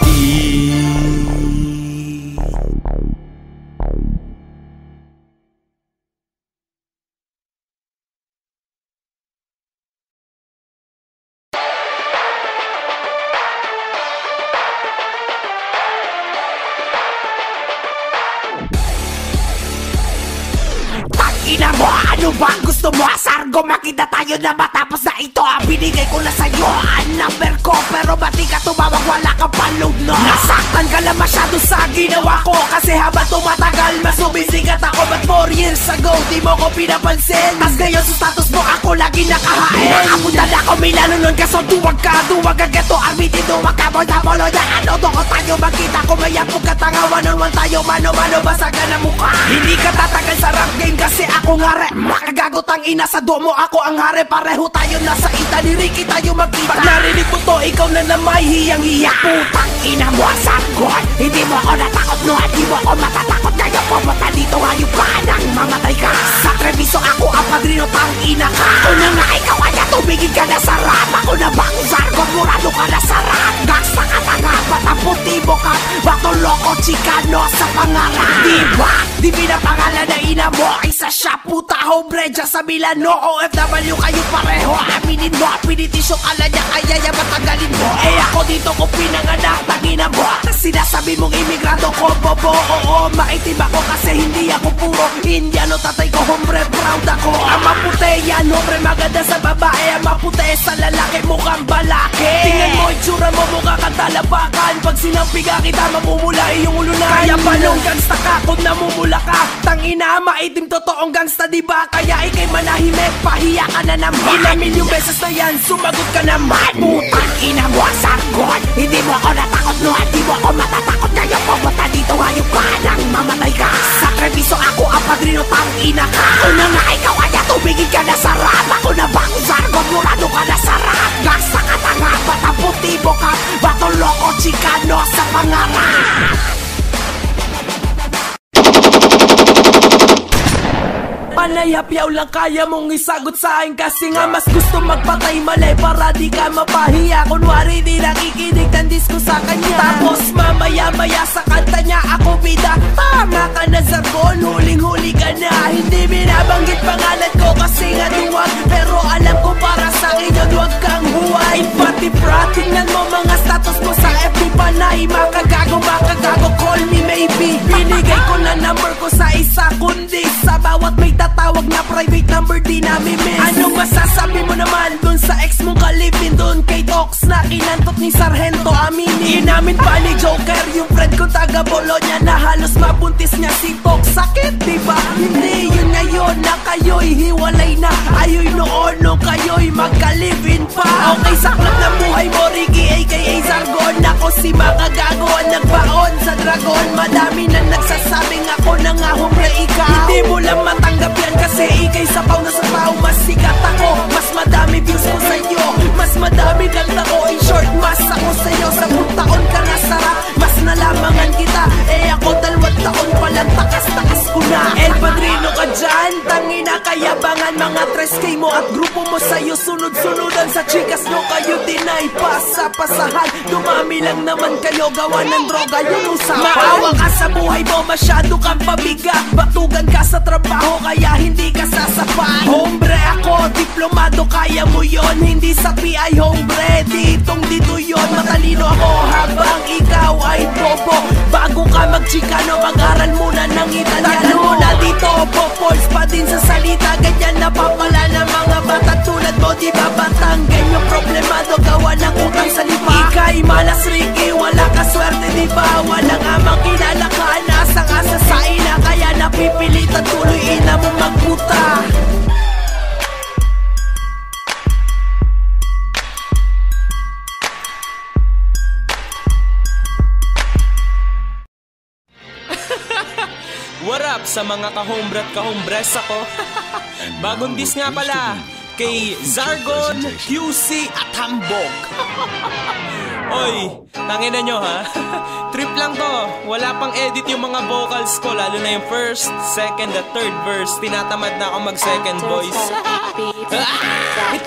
Ina mo, ano ba gusto mo? Sargo, makita tayo na matapos na ito. Binigay ko na sa'yo ang number ko, pero ba't di ka tumawag, wala kang paload no? Nasaktan ka lang masyado sa ginawa ko, kasi habang tumatagal mas sumisikat ako. But 4 years ago, di mo ko pinapansin. Tas ngayon sa status mo, ako lagi nakahain. Nakapunta na ako, may lalo nun, kaso duwag ka geto, arbitin, duwag ka, boy, tapolo na ano, doon tayo magkita ko, may apog ka, tanga, one-on-one tayo, mano-mano, basagan na mukha. Hindi ka tatagal sa rap game, kasi ako ngare, makagago tangina sa domo, ako ang hare. Pareho tayo nasa ita, ni Ricky tayo magkita. Pag narinig mo to, ikaw na may hiyang-hiya. Putang ina mo, sargon, hindi mo ako natakot no, hindi mo ako matatakot. Ngayon pumunta dito, hayop ka nang mamatay ka. Sa Treviso ako ang padrino, tangina ka. Ako na nga, ikaw kaya tumigil ka na sa rap. Ako na bang sargon, murado ka na sa rap. Gangsta ka tanga, batang puti mo ka, bato loko, chikano sa pangarap. Diba? Di pinapangalan na ina mo, isa siya puta hombre dyan sa Milano. OFW kayo pareho, aminin mo, pinitisyo ka lang niya, kaya matagalin mo. Eh ako dito ko pinanganak, tangina mo. Sinasabi mong imigrado ko, bobo. Oo, maitim ako kasi hindi ako puro Indiano, tatay ko hombre, proud ako. Ang maputi yan, hombre maganda sa babae. Ang maputi sa lalaki, mukhang balaki. Tingnan mo, itsura mo, mukha kang talabakan. Pag sinampiga kita, mamumula iyong ulo na. Kaya balong gangsta ka, kung namumula ka. Tangina, maitim, totoong gangsta, diba? Kaya ikay manahimik, pahiya ka na naman. Ilang milyong beses na yan, sumagot ka naman. Putang ina mo, sargon, hindi mo ako natakot no, hindi mo ako matatakot. Ngayon pumunta dito, hayop ka nang mamatay ka. Sa Treviso ako ang padrino, tangina ka. Ako na nga, ikaw kaya tumigil ka na sa rap. Ako na bang sargon, murado ka na sa rap. Gangsta ka tanga, batang puti mo ka, bato loko, chikano sa pangarap. Panay hapyaw lang kaya mong isagot sa akin. Kasi nga mas gusto magpatay mali para di ka mapahiya. Kunwari di nakikinig ng disco sa kanya. Tapos mamaya-maya sa kanta niya ako bida. Tama ka na Zargon, huling-huli ka na. Hindi binabanggit pangalan ko kasi nga duwag. Pero alam ko para sa akin yun, huwag kang huway. Pati tingnan mo mga status ko sa FB. Panay makagago, call me maybe. Binigay ko na number ko sa isa, kundi sa bawat may tatawag na private number di namimiss. Anong masasabi mo naman dun sa ex mong kalipin? Dun kay Tox na kinantot ni Sargento aminin. Inamin pa ni Joker yung friend ko taga Bologna na halos mabuntis niya si Tox. Sakit diba? Hindi yun ngayon na kayo'y hiwalay na. Ayo'y noon nung kayo'y magkalipin pa. Okay sa club ng buhay mo, Ricky aka Zargon. Ako si makagago ang nagbaon sa dragon. Madami na nagsasabing ako na nga hombre ikaw. Hindi mo lang matanggap yan kasi ikay sapaw na sapaw. Mas sikat ako, mas madami views ko sa'yo, mas madami kanta ko. In short, mas ako sa'yo. 10 taon ka na sarap, mas nalamangan kita. Eh ako 2 taon palang takas-takas ko na. El Padrino ka dyan, tangina kayabangan. Mga 3K mo at grupo mo sa'yo sunod-sunudan. Sa chikas nyo kayo din ay pasa-pasahan. Dumami lang naman kayo, gawa ng droga yung usapan. Maawa ka sa buhay mo, masyado kang pabigat. Batugan ka sa trabaho kaya hindi ka sasapat. Hombre ako, diplomado, kaya mo yon. Hindi sa PI hombre, ditong dito yon. Matalino ako habang ikaw ay bobo. Bago ka magchikano, mag-aral muna ng Italiano. Mo na dito, Bopols pa din sa salita. Ganyan napapala ng mga bata tulad mo. Di ba batang ganyan problemado, gawa ng utang sa lipa. Ika'y malas Ricky, wala ka swerte di ba? Walang amang kilala ka, nasang-asa sa ina. Kaya napipilitan tuloy ina mo magputa. What up sa mga kahombre at kahombres ako? Bagong dis nga pala kay Zargon, QC at Hambog. Oy, tangina nyo ha. Trip lang to. Wala pang edit yung mga vocals ko, lalo na yung first, second at third verse. Tinatamad na ako mag second voice.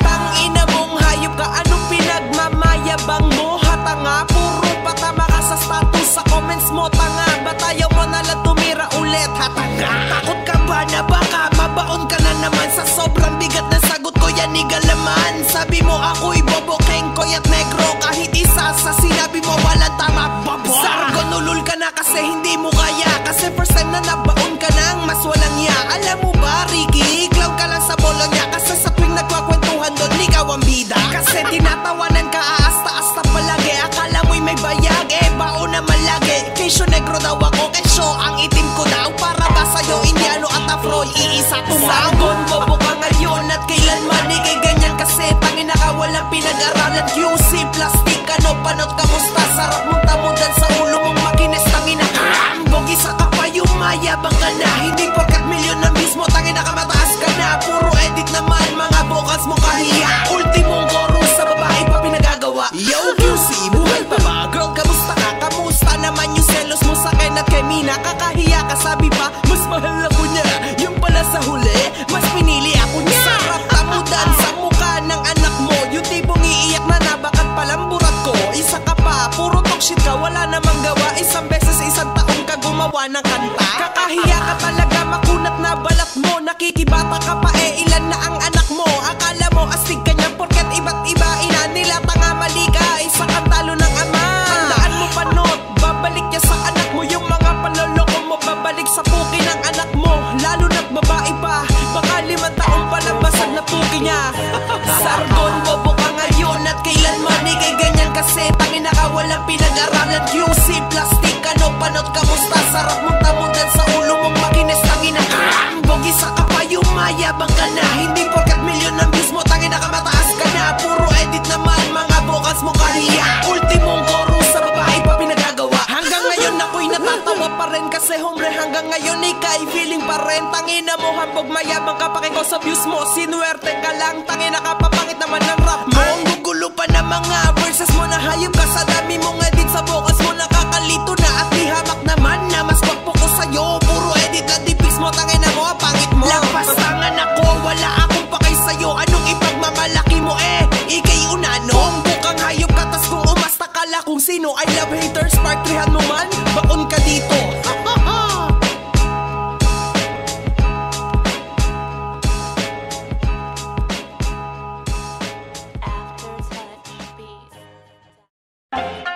Tangina mong hayop ka, anong pinagmamayabang mo? Hatanga, puro patama ka sa status, sa comments mo. Tanga, ba't ayaw mo nalang tumira ulit? Hatanga, takot ka ba na baka mabaon ka na naman? Sa sobrang bigat na sagot ko yan igalaman. Sabi mo ako'y bobo, kengkoy at negro. Kahit isa sa sinabi mo walang tama, bobo. Zargon, ulul ka na kasi hindi mo kaya. Kasi first time na nabaon ka nang mas walang ya. Alam mo ba Ricky, clown ka lang sa Bologna. Kasi sa tuwing nagkwakwentuhan doon, ikaw ang bida. Kasi tinatawanan ka aasta-asta palagi. Akala mo'y may bayag, eh baon naman lagi. Kesyo negro daw ako, kesyo ang itim ko daw. Para ba sa'yo Indiano at Afro, iisa ko ba? Zargon, bobo ka ngayon at kailanman ikay ganyan. Kasi tangina ka walang pinag-aralan. QC, plastic, ano, panot, kamusta? Sarap mong tamudan sa ulo mong makinis. Tangina ka, bogi sa kapayo, mayabang ka na. Hindi porkat milyon na mismo, tangina ka mataas ka na. Puro edit naman, mga vocals mo kahiya. Ultimong chorus sa babae pa pinagagawa. Yo QC, buhay pa ba? Girl, kamusta ka? Kamusta naman yung selos mo sa akin at kay Mina? Kakahiya ka, sabi pa, mas mahal ako niya. Yung pala sa huli, mas pinili ako niya. Sarap tamudan sa mukha ng anak mo. Yung tipong iiyak na bakat palang burat ko. Isa ka pa, puro talk shit ka, wala namang gawa. Isang beses, isang taon ka gumawa ng kanta. Kakahiya ka talaga, makunat na balat mo. Nakikibata ka pa, eh ilan na ang anak mo? Akala mo astig ka niya porket iba't iba ina nila. Tanga, mali ka, isa kang talo ng ama. Tandaan mo panot, babalik niya sa anak mo. Yung mga panloloko mo, babalik sa puki ng anak mo. Lalo na't babae pa, baka 5 taon pa lang basag na puki niya. Zargon, bobo ka ngayon at kailanman ikay ganyan. Kasi tangina ka walang pinag-aralan. QC, plastic, ano, panot, kamusta? Sarap mong tamudan sa ulo mong makinis. Tangina ka, bogi sa kapayo, mayabang ka na. Hindi porkat milyon na mismo, tangina ka mataas ka na. Puro edit naman, mga vocals mo kahiya. Ultimong chorus sa babae pa pinagagawa. Hanggang ngayon ako'y natatawa pa rin. Kasi hombre hanggang ngayon ikay feeling pa rin. Tangina mo hambog, mayabang ka, pakingko sa views mo. Sinuwerte ka lang, tangina ka, papangit naman ng rap mo. Ang gugulo pa na mga verses mo, na hayop ka sa dami mong edit sa vocals mo. Nakakalito na at di hamak naman na mas pagpo ko sa'yo. Puro edit at di pics mo, tangina mo, pangit mo. Lampas kung sino I love haters, partrihan mo man, bakon ka dito.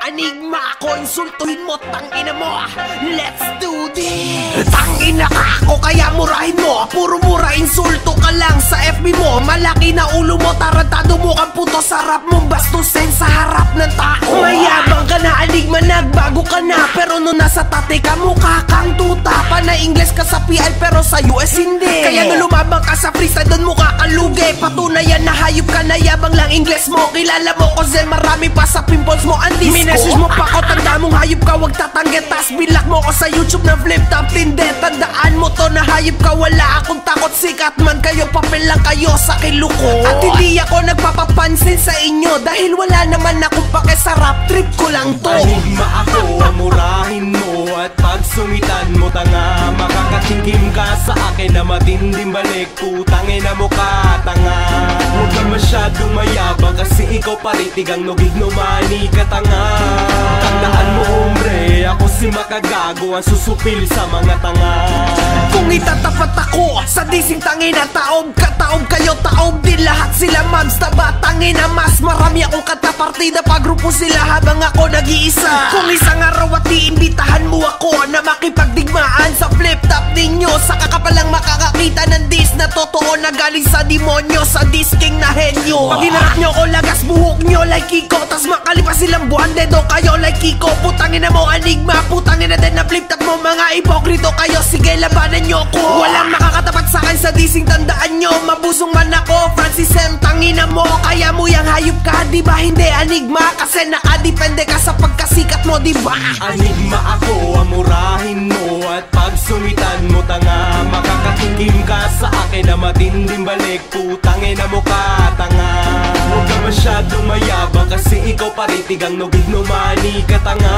Enigma ako, insultuhin mo, tangina mo. Let's do this. Tangina ka ako, kaya murahin mo. Puro mura, insulto ka lang sa FB mo. Malaki na ulo mo, tarantado mo kang puto. Sarap mong bastusin sa harap ng tao. Mayabang ka na, enigma, nagbago ka na. Pero nung nasa tate ka, mukha kang tuta. Pana Ingles ka sa PI, pero sa US hindi. Kaya nung lumabang ka sa freestyle, doon mukha ka lugi. Patunayan na hayop ka na, yabang lang Ingles mo. Kilala mo ko, Zen, marami pa sa pimples mo ang disco. Message mo pa ko, tanda mong hayop ka, wag tatangget. Tas bilak mo ko sa YouTube na flip top tinde. Tandaan mo to na hayop ka, wala akong takot. Sikat man kayo, papel lang kayo sa kiluko. At hindi ako nagpapapansin sa inyo, dahil wala naman akong pakisarap, trip ko lang to. Enigma ako, amurahin mo. At pag sungitan mo tanga, makakatingkim ka sa akin na matinding balik. Putangin na mo ka, tanga. Huwag ka masyadong mayabang, kasi ikaw paritigang nogignomani ka, tanga. Tandaan mo, hombre, ako si makagago, ang susupil sa mga tanga. Kung itatapat ako sa dising tangina, taob ka, taob kayo, taob din lahat sila mams. Taba tangina, mas marami akong katapartida, pagrupo sila habang ako nag-iisa. Kung isang araw at iimbitahan mo ako na makipagdigmaan sa flip top ninyo, saka ka palang makakakita ng dis na totoo na galing sa demonyo, sa disking na henyo. Pag hinarap nyo ko, lagas buhok nyo like Kiko, tas makalipas silang buwan, dedo kayo like Kiko. Putangin na mo, enigma, putangin na din na flip top mo, mga ipokrito kayo, sige labanan nyo ko. Walang makakatapat sa akin sa dising, tandaan nyo, mabusong man ako, Francis M, tangina mo. Kaya mo yang hayop ka, diba hindi enigma, kasi nakadepende ka sa pagkasikat mo, diba? Enigma ako, amurahin mo. At pag sumitan mo tanga, makakatikim ka sa akin na matinding balik. Putangin na mo ka, tanga. Huwag ka masyadong mayabang, kasi ikaw paritigang nogignomani ka, tanga.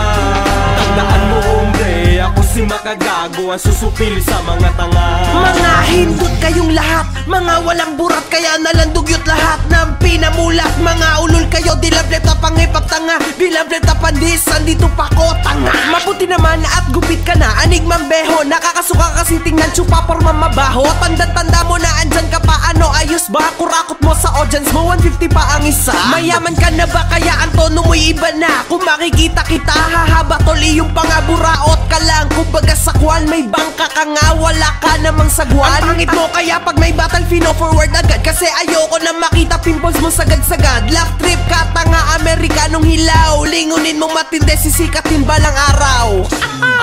Tandaan mo, hombre, ako si makagago, ang susupil sa mga tanga. Mga hindot kayong lahat, mga walang burat, kaya nalandugyot lahat ng pinamulat. Mga ulol kayo, dilablet na pangipagtanga, dilablet na pandis, andito pa ko, tanga. Mabuti naman at gupit ka na, enigmang beho, nakakasuka kasi tingnan, tsupa porma mabaho. Tanda-tanda mo na andyan ka pa, ano ayos ba? Kurakot mo sa audience mo, 150 pa ang isa. Mayaman ka na ba, kaya ang tono mo'y iba na. Kung makikita kita, hahaba toli yung pangaburaot ka lang. Kumbaga sa kwan, may bangka ka nga, wala ka namang sagwan. Ang pangit mo, kaya pag may battle, fino-forward agad, kasi ayoko na makita pimples mo sagad-sagad. Love trip ka, tanga, Amerikanong hilaw. Lingunin mo matindi, sisikatin balang araw.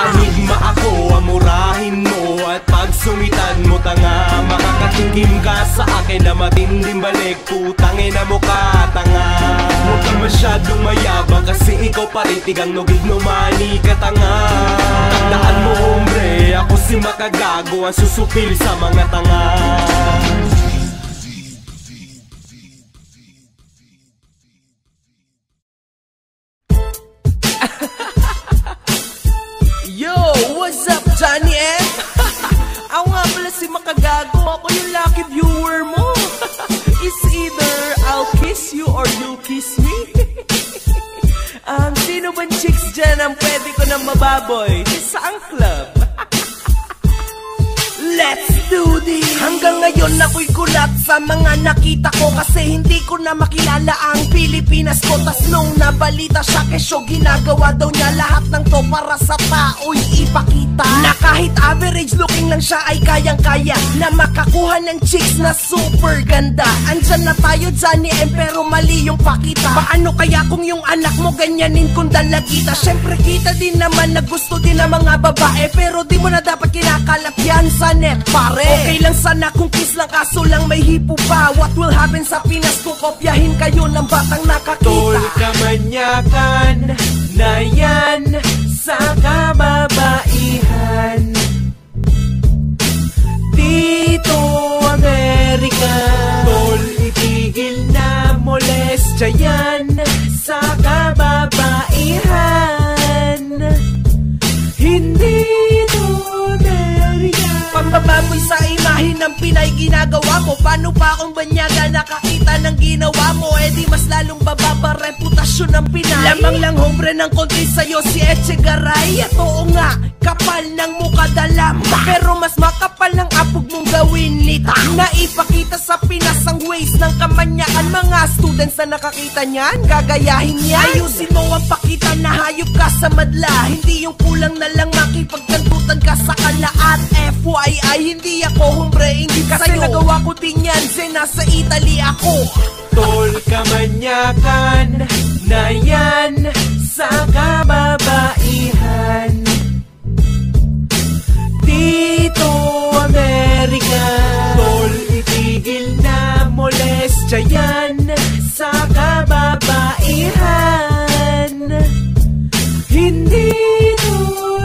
Enigma ako, amurahin mo. At pag sumitan mo tanga, makakatikim ka sa akin na matinding balik. Putangin na mo ka, tanga. Huwag ka masyadong mayabang, kasi ikaw paritigang nogignomani ka, tanga. Tandaan mo, hombre, ako si makagago, ang susupil sa mga tanga. Yo, what's up, Johnny M? Ako nga pala si makagago, ako yung lucky viewer mo. It's either I'll kiss you or you kiss me. Sino bang chicks dyan ang pwede ko na mababoy? Saang club? Let's do this! Hanggang ngayon ako'y gulat sa mga nakita ko, kasi hindi ko na makilala ang Pilipinas ko. Tas nung nabalita siya kesyo, ginagawa daw niya lahat ng to para sa tao'y ipakita na kahit average looking lang siya ay kayang-kaya na makakuha ng chicks na super ganda. Andyan na tayo, Johnny M, pero mali yung pakita. Paano kaya kung yung anak mo ganyanin kung dalagita? Syempre kita din naman na gusto din ng mga babae, pero di mo na dapat kinakalat yan sa net, pare. Okay lang sana kung kiss lang, kaso lang may hipo pa. What will happen sa Pinas kung kopyahin kayo ng batang nakakita? Tol, kamanyakan na yan sa kababaihan dito Amerika. Tol, itigil na molestya yan sa kababaihan, hindi to Amerika. Pambababoy sa imahe ng Pinay ay ginagawa mo? Paano pa akong banyaga nakakita ng ginawa mo? Eh di mas lalong bababa reputasyon ng Pinay. Lamang lang hombre ng konti sa'yo si Echegaray. At oo nga, kapal ng mukha dalam, pero mas makapal ng apog mong gawin nita. Naipakita sa Pinas ang ways ng kamanyakan. Mga students na nakakita niyan, gagayahin niyan. Ayusin mo ang pakita na hayop ka sa madla. Hindi yung kulang na lang makipagkantutan ka sa kala. At FYI, hindi ako hombre, hindi ka kasi sa'yo. Nagawa ko din yan, nasa Italy ako. Tol, kamanyakan na yan sa kababaihan dito Amerika. Tol, itigil na molestya yan sa kababaihan hindi to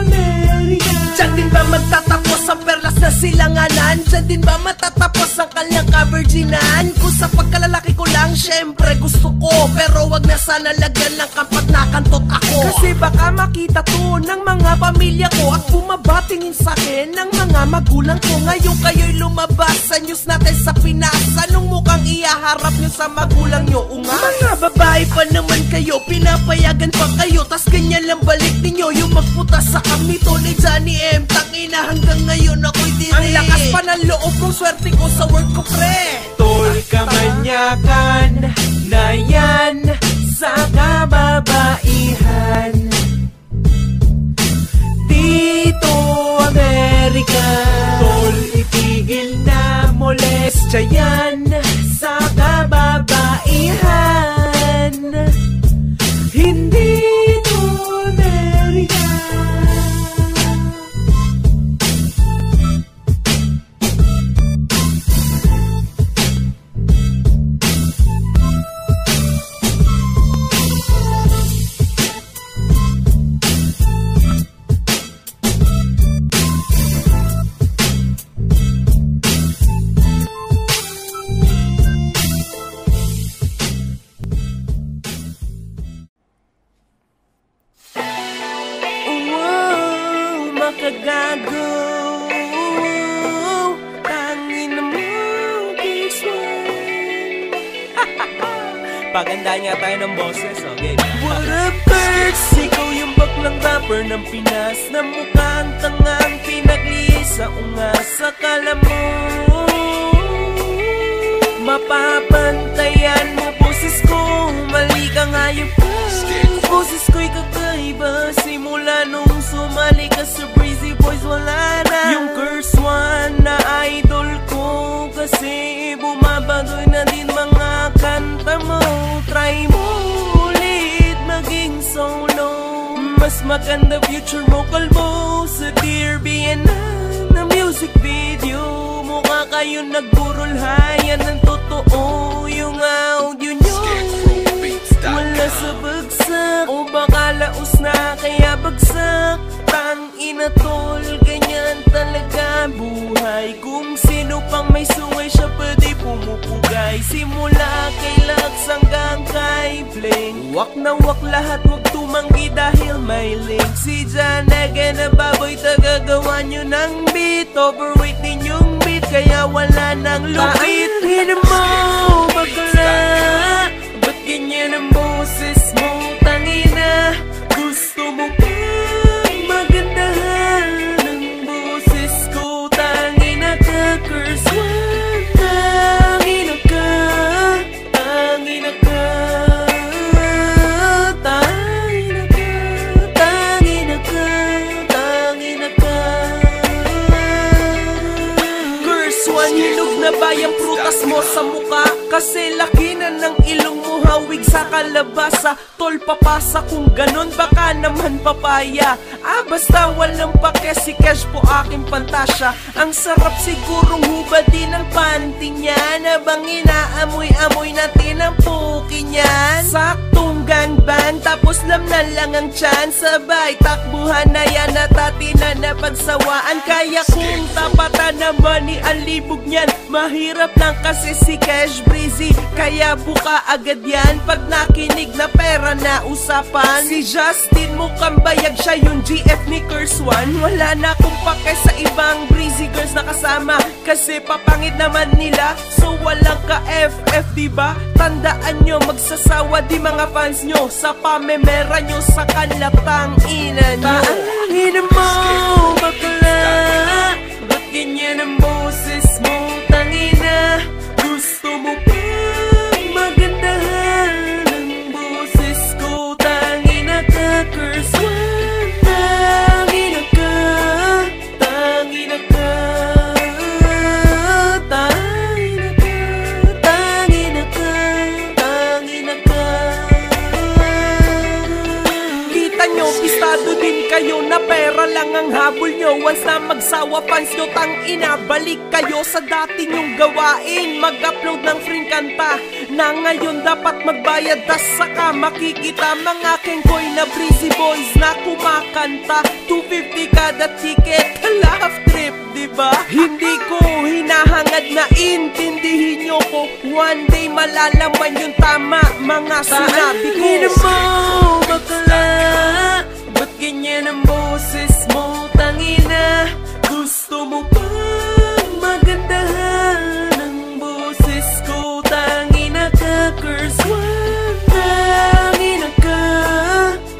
Amerika. Diyan din ba magtatapos ang perlas na silanganan? Diyan din ba matatapos ang kanyang kavirginan? Kung sa pagkalalaki ko lang, syempre gusto ko, pero wag na sana lagyan lang kapag nakantot ako. Kasi baka makita to ng mga pamilya ko at bumabatingin sa akin ng mga magulang ko. Ngayon kayo'y lumabas sa news natin sa Pinas. Anong mukhang iyaharap nyo sa magulang nyo? Unga? Mga babae pa naman kayo, pinapayagan pa kayo, tas ganyan lang balik ninyo yung magputa sa kami to ni Johnny M. Tangina hanggang ngayon ako'y diri. Ang lakas pa ng loob kong swerte ko sa work ko, pre. Tol, kamanyakan na yan sa kababaihan dito Amerika. Tol, itigil na molestya yan sa kababaihan hindi to Amerika. Makagago, tangin na mo, this one. Pagandahan nga tayo ng boses, okay? What a perks, ikaw yung baklang rapper ng Pinas na mukhang tangang pinaglisa ungas. Akala mo mapapantayan mo boses ko, mali kang hayop ka. Boses ko'y kakaiba simula nung sumali ka sa Breezy Boys, wala na yung curse one na idol ko. Kasi bumabagoy na din mga kanta mo. Try mo ulit maging solo, mas maganda future mo kalbo. Sa Dear Vienna na music video, mukha kayo nagburulhayan ng totoo yung audio nyo. Wala sa bagsak, o baka laos na kaya bagsak. Tangina tol, ganyan talaga buhay. Kung sino pang may suway siya pwede pumupugay. Simula kay Lux hanggang kay Bling, wak na wak lahat, wag tumanggi dahil may link. Si Janaga na baboy, tagagawa nyo ng beat. Overweight din yung beat, kaya wala nang lupit. Hina mo, bakla, ba't ganyan ang boses mo? Tangina, gusto mo bang magandahan ng boses ko? Tangina ka, curse one. Tangina ka, tangina ka, tangina ka, tangina ka, tangina ka. Curse one, hinog na ba yung prutas mo sa mukha? Kasi laki na ng ilong mo, hawig sa kalabasa. Tol, papasa kung ganon, baka naman papaya. Basta walang pake, si Cash po aking pantasya. Ang sarap sigurong hubadin ng panty niya, habang inaamoy-amoy natin ang puki niyan. Saktong gangbang, tapos lamnan lang ang chance. Sabay takbuhan na yan at atin na napagsawaan. Kaya kung tapatan naman ni ang libog niyan, mahirap lang kasi si Cash Breezy. Kaya buka agad yan pag nakinig na pera na usapan. Si Justin mukhang bayag, siya yung GF ni Curse One. Wala na akong pake sa ibang Breezy girls na kasama, kasi papangit naman nila, so walang ka-FF, diba? Tandaan nyo, magsasawa di mga fans nyo sa pamemera nyo sa kalatang ina nyo. Tangina mo, bakla, ba't ganyan ang boses mo? Tangina, gusto mo pa magandahan ang boses ko? Tangina ka, Curse One. Tangina ka, tangina ka, tangina ka, tangina ka, tangina ka. Kita nyo, pistado din kayo na pera lang ang habol nyo. Once na magsawa fans nyo, tangina, balik kayo sa dati nyong gawain. Mag-upload ng free kanta na ngayon dapat magbayad, tas saka makikita mga kengkoy na Breezy boys na kumakanta. 250 kada ticket, laugh trip, diba? Hindi ko hinahangad na intindihin nyo ko, one day malalaman yung tama mga sinabi ko. Tangina mo, bakla, ba't ganyan ang boses mo? Tangina, gusto mo pa magandahan ang boses ko? Tangina ka, Curse One. Tangina ka,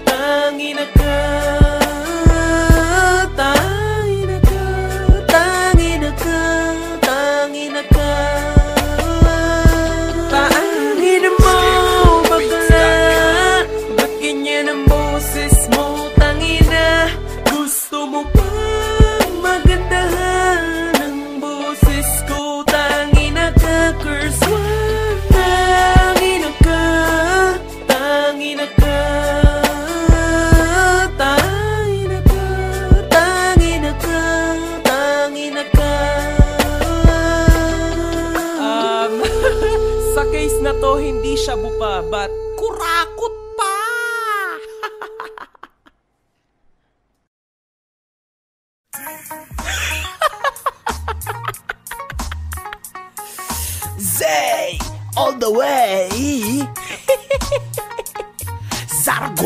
tangina ka, tangina ka, tangina ka, tangina ka. Tangina mo, bakla, ba't ganyan ang boses mo? Tangina, gusto mo pa magandahan ang boses ko? Tangina ka, Curse One. Tangina ka, tangina ka, tangina ka, tangina ka, tangina ka. Sa case na to, hindi siya bupa, but kurakot pa. Zay, all the way. Zargon.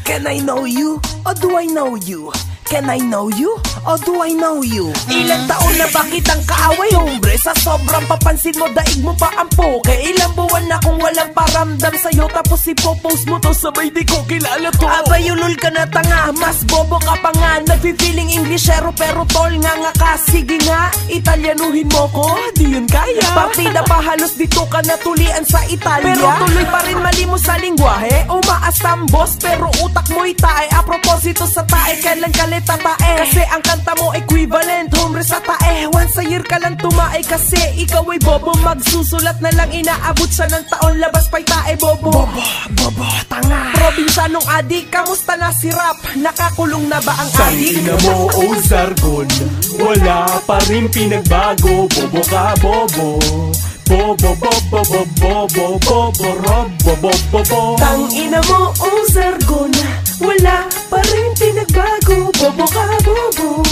Can I know you, or do I know you? Can I know you, or do I know you? Ilang taon na ba kitang kaaway, hombre? Sa sobrang papansin mo, daig mo pa ang poke. Ilang buwan na kung walang paramdam sa'yo, tapos ipopost mo to, sabay di ko kilala to. Abay, ulol ka na tanga, mas bobo ka pa nga. Nagpi-feeling Englishero pero tol nga ka. Sige nga, Italianuhin mo ko, di yun kaya. Partida pa halos dito ka natulian sa Italia, pero tuloy pa rin mali mo sa lingwahe. Umaas tambos pero utak mo'y tae. A propósito sa tae, kailan ka tatae? Kasi ang kanta mo equivalent, hombre, sa tae. Once a year ka lang tumae, kasi ikaw ay bobo. Magsusulat na lang, inaabot siya ng taon. Labas pa'y tae, bobo. Bobo, tanga. Probinsanong adik, kamusta na si Rap? Nakakulong na ba ang adik? Tangina mo, oh Zargon, wala pa rin pinagbago. Bobo ka, bobo. Bobo, bobo, bobo, bobo, bobo, bobo, bobo. Tangina mo, oh Zargon, wala pa rin pinagbago. Bobo ka, bobo.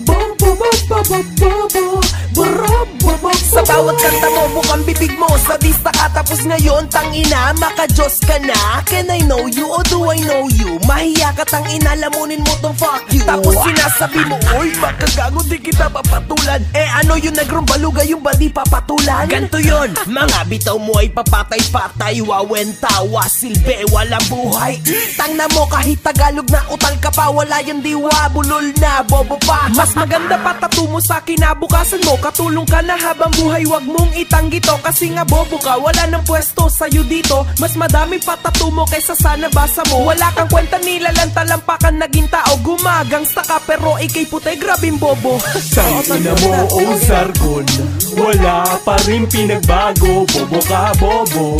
Bobo, bobo, bobo, bobo, bobo. Sa bawat kanta mo, bukang bibig mo. Sadista ka, tapos ngayon, tangina, maka-Diyos ka na. Can I know you, or do I know you? Mahiya ka, tangina, lamunin mo tong fuck you. Tapos sinasabi mo, oy, makagago, di kita papatulan. Eh ano yung nagrumbaluga, yung ba di papatulan? Ganto yun, mga bitaw mo ay papatay-patay. Wawentawa, silbe, walang buhay. Tangna mo, kahit Tagalog na utal ka pa, wala yung diwa, bulol na, bobo pa. Mas maganda pa tattoo mo sa kinabukasan mo. Katulong ka na habang buhay, wag mong itanggi to. Kasi nga bobo ka, wala nang pwesto sa'yo dito. Mas madami pa tattoo mo kaysa sa nabasa mo. Wala kang kwenta, nilalantalampakan, naging tao. Gumagangsta ka pero ikay putay, grabing bobo. Tangina mo, oh Zargon, wala pa rin pinagbago. Bobo ka, bobo.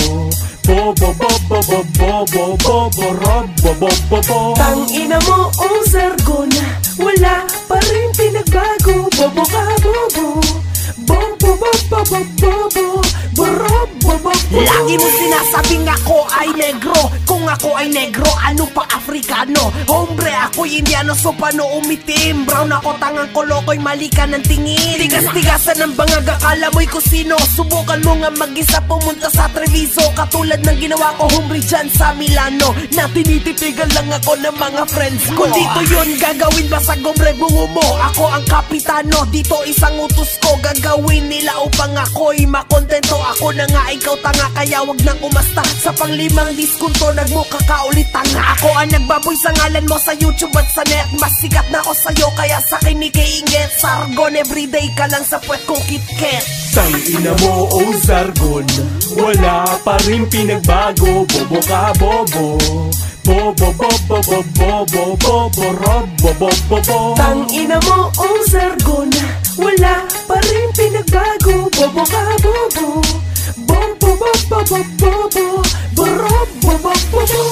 Bobo, bobo, bobo, bobo, bobo, bobo, bobo. Tangina mo, oh Zargon, wala pa rin pinagbago. Bobo ka, bobo. Bobo, bobo, bobo, bobo, bobo, bobo. Lagi mo sinasabing ako ay negro. Kung ako ay negro, ano pa Afrikano? Hombre, ako'y Indiano, so paano umitim? Brown ako, tangang kolokoy, mali ka ng tingin. Tigas-tigasan ng bangag, akala mo'y kusino. Subukan mo nga mag-isa pumunta sa Treviso. Katulad ng ginawa ko, hombre, dyan sa Milano, na tinititigan lang ako ng mga friends ko. Kung dito yun gagawin, basag hombre, bungo mo. Ako ang kapitano, dito isang utos ko. Gagawin nila upang ako'y makontento. Ako na nga, ikaw tanga, kaya wag nang umasta. Sa pang-5 diskunto, nagmukha ka ulit tanga. Ako ang nagbaboy sa ngalan mo sa YouTube at sa net. Mas sikat na ako sa'yo, kaya sa'kin ikainget. Sargon, everyday ka lang sa puwet kong KitKat. Tangina mo, oh Sargon, wala pa rin pinagbago. Bobo ka, bobo. Bobo, bobo, bobo, bobo, bobo, bobo, bobo. Tangina mo, oh Sargon, wala pa rin pinagbago. Bobo ka, bobo. Bobo, bobo, bobo, bobo, bobo, bobo.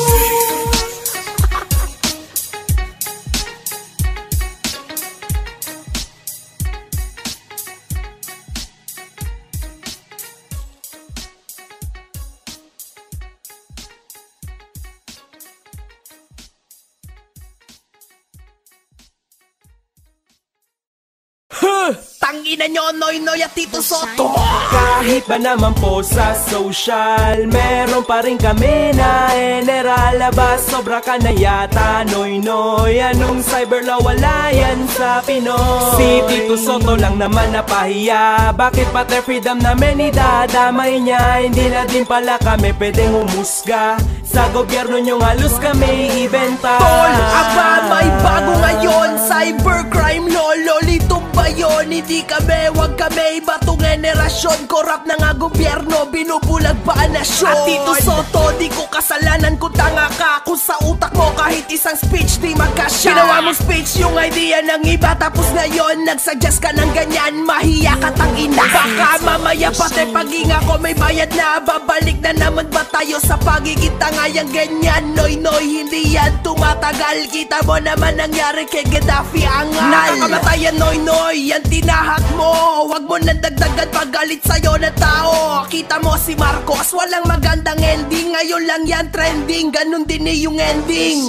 Tangina nyo, Noynoy at Tito Soto. Kahit ba naman po sa social, meron pa rin kami na eneralabas. Sobra ka na yata, Noynoy. Anong cyberlaw, wala yan sa Pinoy. Si Tito Soto lang naman napahiya. Bakit pati freedom namin idadamay niya? Hindi na din pala kami pwedeng umusga. Sa gobyerno nyong halos kami ibenta. Tol, aba may bago ngayon. Cybercrime, lolo, litong ba yun? Hindi kami, wag kami, iba tong generasyon. Korap na nga gobyerno, binubulag pa ang nasyon. At Tito Soto, di ko kasalanan kung tanga ka. Kung sa utak mo kahit isang speech di magkasya. Ginawa mo speech yung idea ng iba, tapos ngayon nagsuggest ka ng ganyan. Mahiya ka tangina. Baka mamaya pati paghinga ko may bayad na. Babalik na naman ba tayo sa pagiging tanga yung ganyan? Noy-noy, hindi yan tumatagal. Kita mo naman nangyari kay Gaddafi angal. Nakakamatayan, Noy-noy, yan tinahak mo. Huwag mo nang dagdagan pagalit sa'yo na tao. Kita mo si Marcos, walang magandang ending. Ngayon lang yan trending, ganun din yung ending.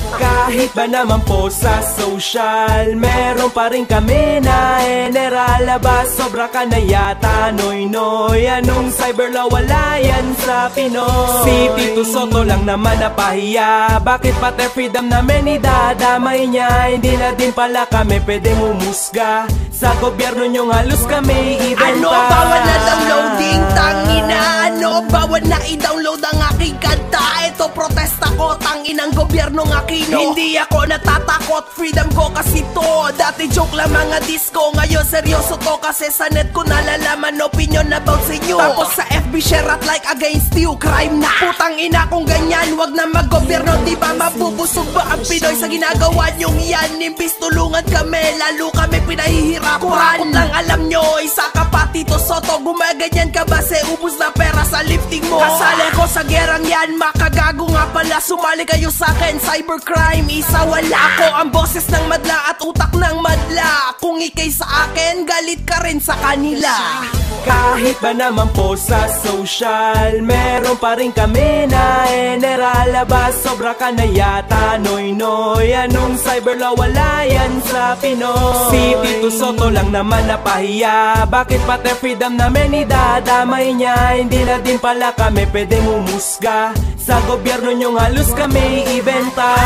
Kahit ba naman po sa social, meron pa rin kami na eneralabas. Sobra ka na yata, Noynoy. Anong cyberlaw, wala yan sa Pinoy. Si Tito Soto lang naman napahiya. Bakit pati freedom namin idadamay niya? Hindi na din pala kami pwedeng umusga. Sa gobyerno nyong halos kami ibenta. Ano, bawal na downloading, tangina. Ano, bawal na i-download ang aking kanta. Ito protesta ko, tanginang gobyerno ng Aquino. Hindi ako natatakot, freedom ko kasi to. Dati joke lang mga disco, ngayon seryoso to. Kasi sa net ko nalalaman opinion about sa inyo. Tapos sa FB share at like against you, crime na. Putang ina kung ganyan, wag na mag-gobyerno. Di ba mabubusog ba ang Pinoy sa ginagawa nyong yan? Imbis tulungan kami, lalo kami pinahihirapan. Kurakot lang alam nyo, isa ka pa Tito Soto. Gumaganyan ka ba, ubus na pera sa lifting mo? Kasali ko sa gerang yan, makagago nga pala. Sumali kayo sa akin, cybercrime, isa wala. Ako ang boses ng madla at utak ng madla. Kung ikay sa akin, galit ka rin sa kanila. Kahit ba naman po sa social, meron pa rin kami na eneralabas. Sobra ka na yata, Noynoy. Anong cyberlaw, wala yan sa Pinoy. Si Tito Soto lang naman napahiya. Bakit pati freedom namin idadamay niya? Hindi na din pala kami pwedeng umusga. Sa gobyerno nyong halos kami ibenta.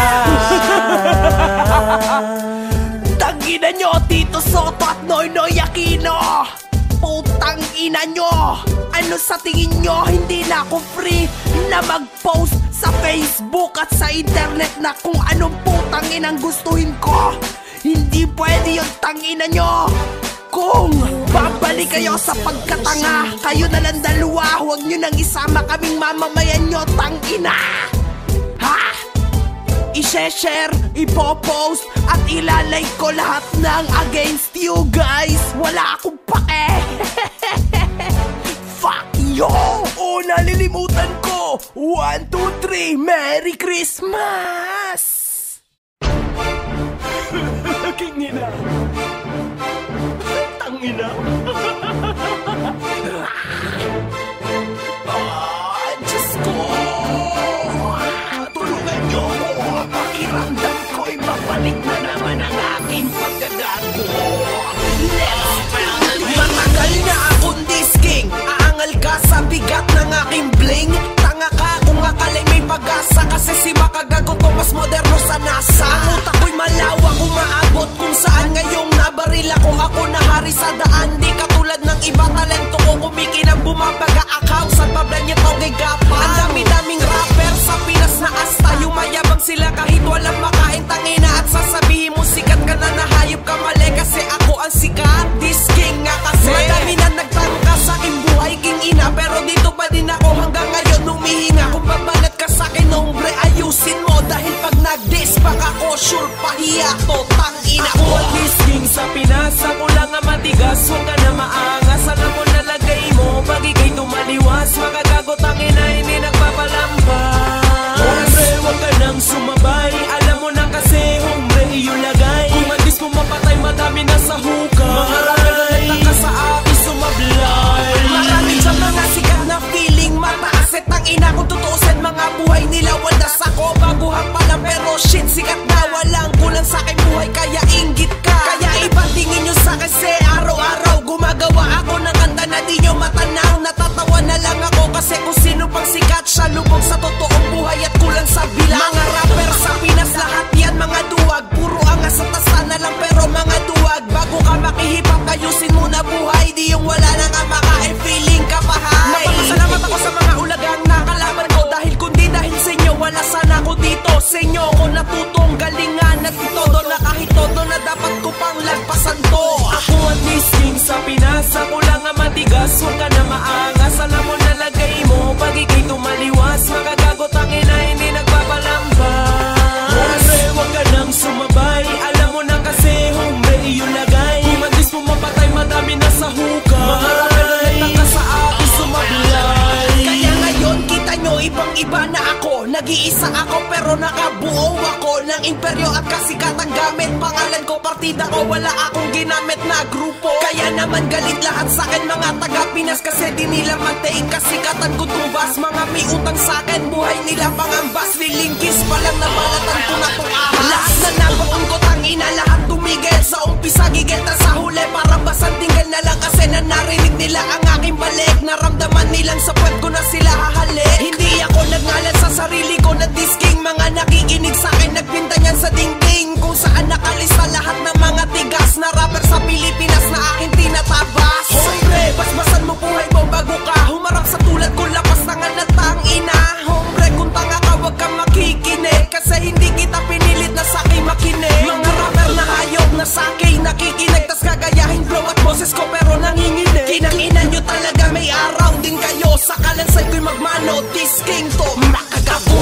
Tangina nyo, Tito Soto at Noynoy Aquino. Putang ina nyo. Ano sa tingin nyo, hindi na ako free na mag-post sa Facebook at sa internet na kung anong putang inang gustuhin ko? Hindi pwede yung tangina nyo. Kung babalik kayo sa pagkatanga, kayo na lang dalawa, huwag nyo nang isama kaming mamamayan nyo, tangina. Ha? I-share, ipopost at ilalike ko lahat ng against you guys. Wala akong pake. Fuck you. Oh, nalilimutan ko. 1, 2, 3, Merry Christmas. Kingina. Tangina. aking bling. Tanga ka kung akaling may pag-asa, kasi si Makagago to mas moderno sa NASA. Ang utak ko'y malawak, umaabot kung saan. Ngayong nabaril ako na hari sa daan. Di katulad ng iba, talento ko kumikinang bumabaga akaw. Sa tabla niya tao kay Gapa. Ang dami-daming rapper sa Pinas na asta. Yung mayabang sila kahit walang makain, tangina. At sasabihin mo sikat ka na, nahayop ka, mali. Kasi ako ang sikat, this king nga kasi. Madami na nagtangka sa aking buhay, king ina. Pero dito pa din ako hanggang ngayon humihinga. Kung babanat ka sa akin, hombre, ayusin mo. Dahil pag nag-diss back ako, sure pahiya to, tangina. Ako ang this king sa Pinas, ako lang ang matigas. Huwag ka na maangas, alam mo na lagay mo. Pag ikay tumaliwas, Makagago tangina, hindi nagpapalampas. Hombre, huwag ka nang sumabay, alam mo na kasi, hombre, iyong lagay. Kung mandis mo mapatay, madami na sa hukay. Mga rapper na nagtaka sa akin, sumablay. Marami sa mga sikat na feeling mataas. At tangina kung tutuusin, mga buhay nila walas ako. Baguhan pa lang pero shit, sikat na walang kulang sa aking buhay, kaya inggit ka. Kaya ibang tingin nyo sa kasi araw-araw gumagawa ako ng kanta na di nyo matanaw. Natatawa na lang ako kasi kung sino pang sikat, siya lubog sa totoong buhay at kulang sa bilang. Mga rapper sa Pinas, lahat yan mga duwag. Puro angas at tasa na lang pero mga duwag. Bago ka makihipap, ayusin mo na buhay. Di yung wala na nga makain, feeling ka pahay. Napapasalamat ako sa mga ulagang nakalaban ko. Dahil kundi dahil sa inyo, wala sana ako dito. Sa inyo ko natutong galingan at todo na kahit todo na dapat ko pang lagpasan to. Ako ang this king sa Pinas, ako lang ang matigas. Huwag ka na maangas, alam mo na lagay mo. Pag ikay tumaliwas, Makagago tangina, hindi nagpapalampas. Hombre, huwag ka nang sumabay, alam mo na kasi, hombre, iyong lagay. Kung mandis mo mapatay, madami na sa hukay. Mga rapper na nagtaka sa akin, sumablay. Kaya ngayon kita nyo, ibang-iba na ako. Nag-iisa ako pero nakabuo ako ng imperyo at kasikatang gamit. Pangalan ko, partida ko, wala akong ginamit na grupo. Kaya naman galit lahat sa akin mga taga-Pinas, kasi di nila mantain kasikatan ko tumbas. Mga may utang sa akin, buhay nila pangambas. Lilingkis pa lang na balatan ko na tong ahas. Lahat na nabaon ko, tangina, lahat tumigil. Sa umpisa gigil, ta sa huli parang basang tinggal na lang. Kasi na narinig nila ang aking balik. Naramdaman nilang sa puwet ko na sila hahalik. Hindi ako nagngalan sa sarili ko na disking. Mga nakikinig sa akin, nagpinta niyan sa dingding. Kung saan nakalista lahat ng mga tigas na rapper sa Pilipinas na aking tinatabas. Hombre, basbasan mo buhay mo bago ka humarap sa tulad ko, lapas tangan na tangina. Hombre, kung tanga ka, wag kang makikinig, kasi hindi kita pinilit na sa'kin makinig. Mga rapper na hayop na sa'kin nakikinig, tas gagayahin flow at boses ko pero nanginginig. Kinanginan nyo talaga, may araw din kayo. Sa kalansay ko'y magmano, this king to Makagago.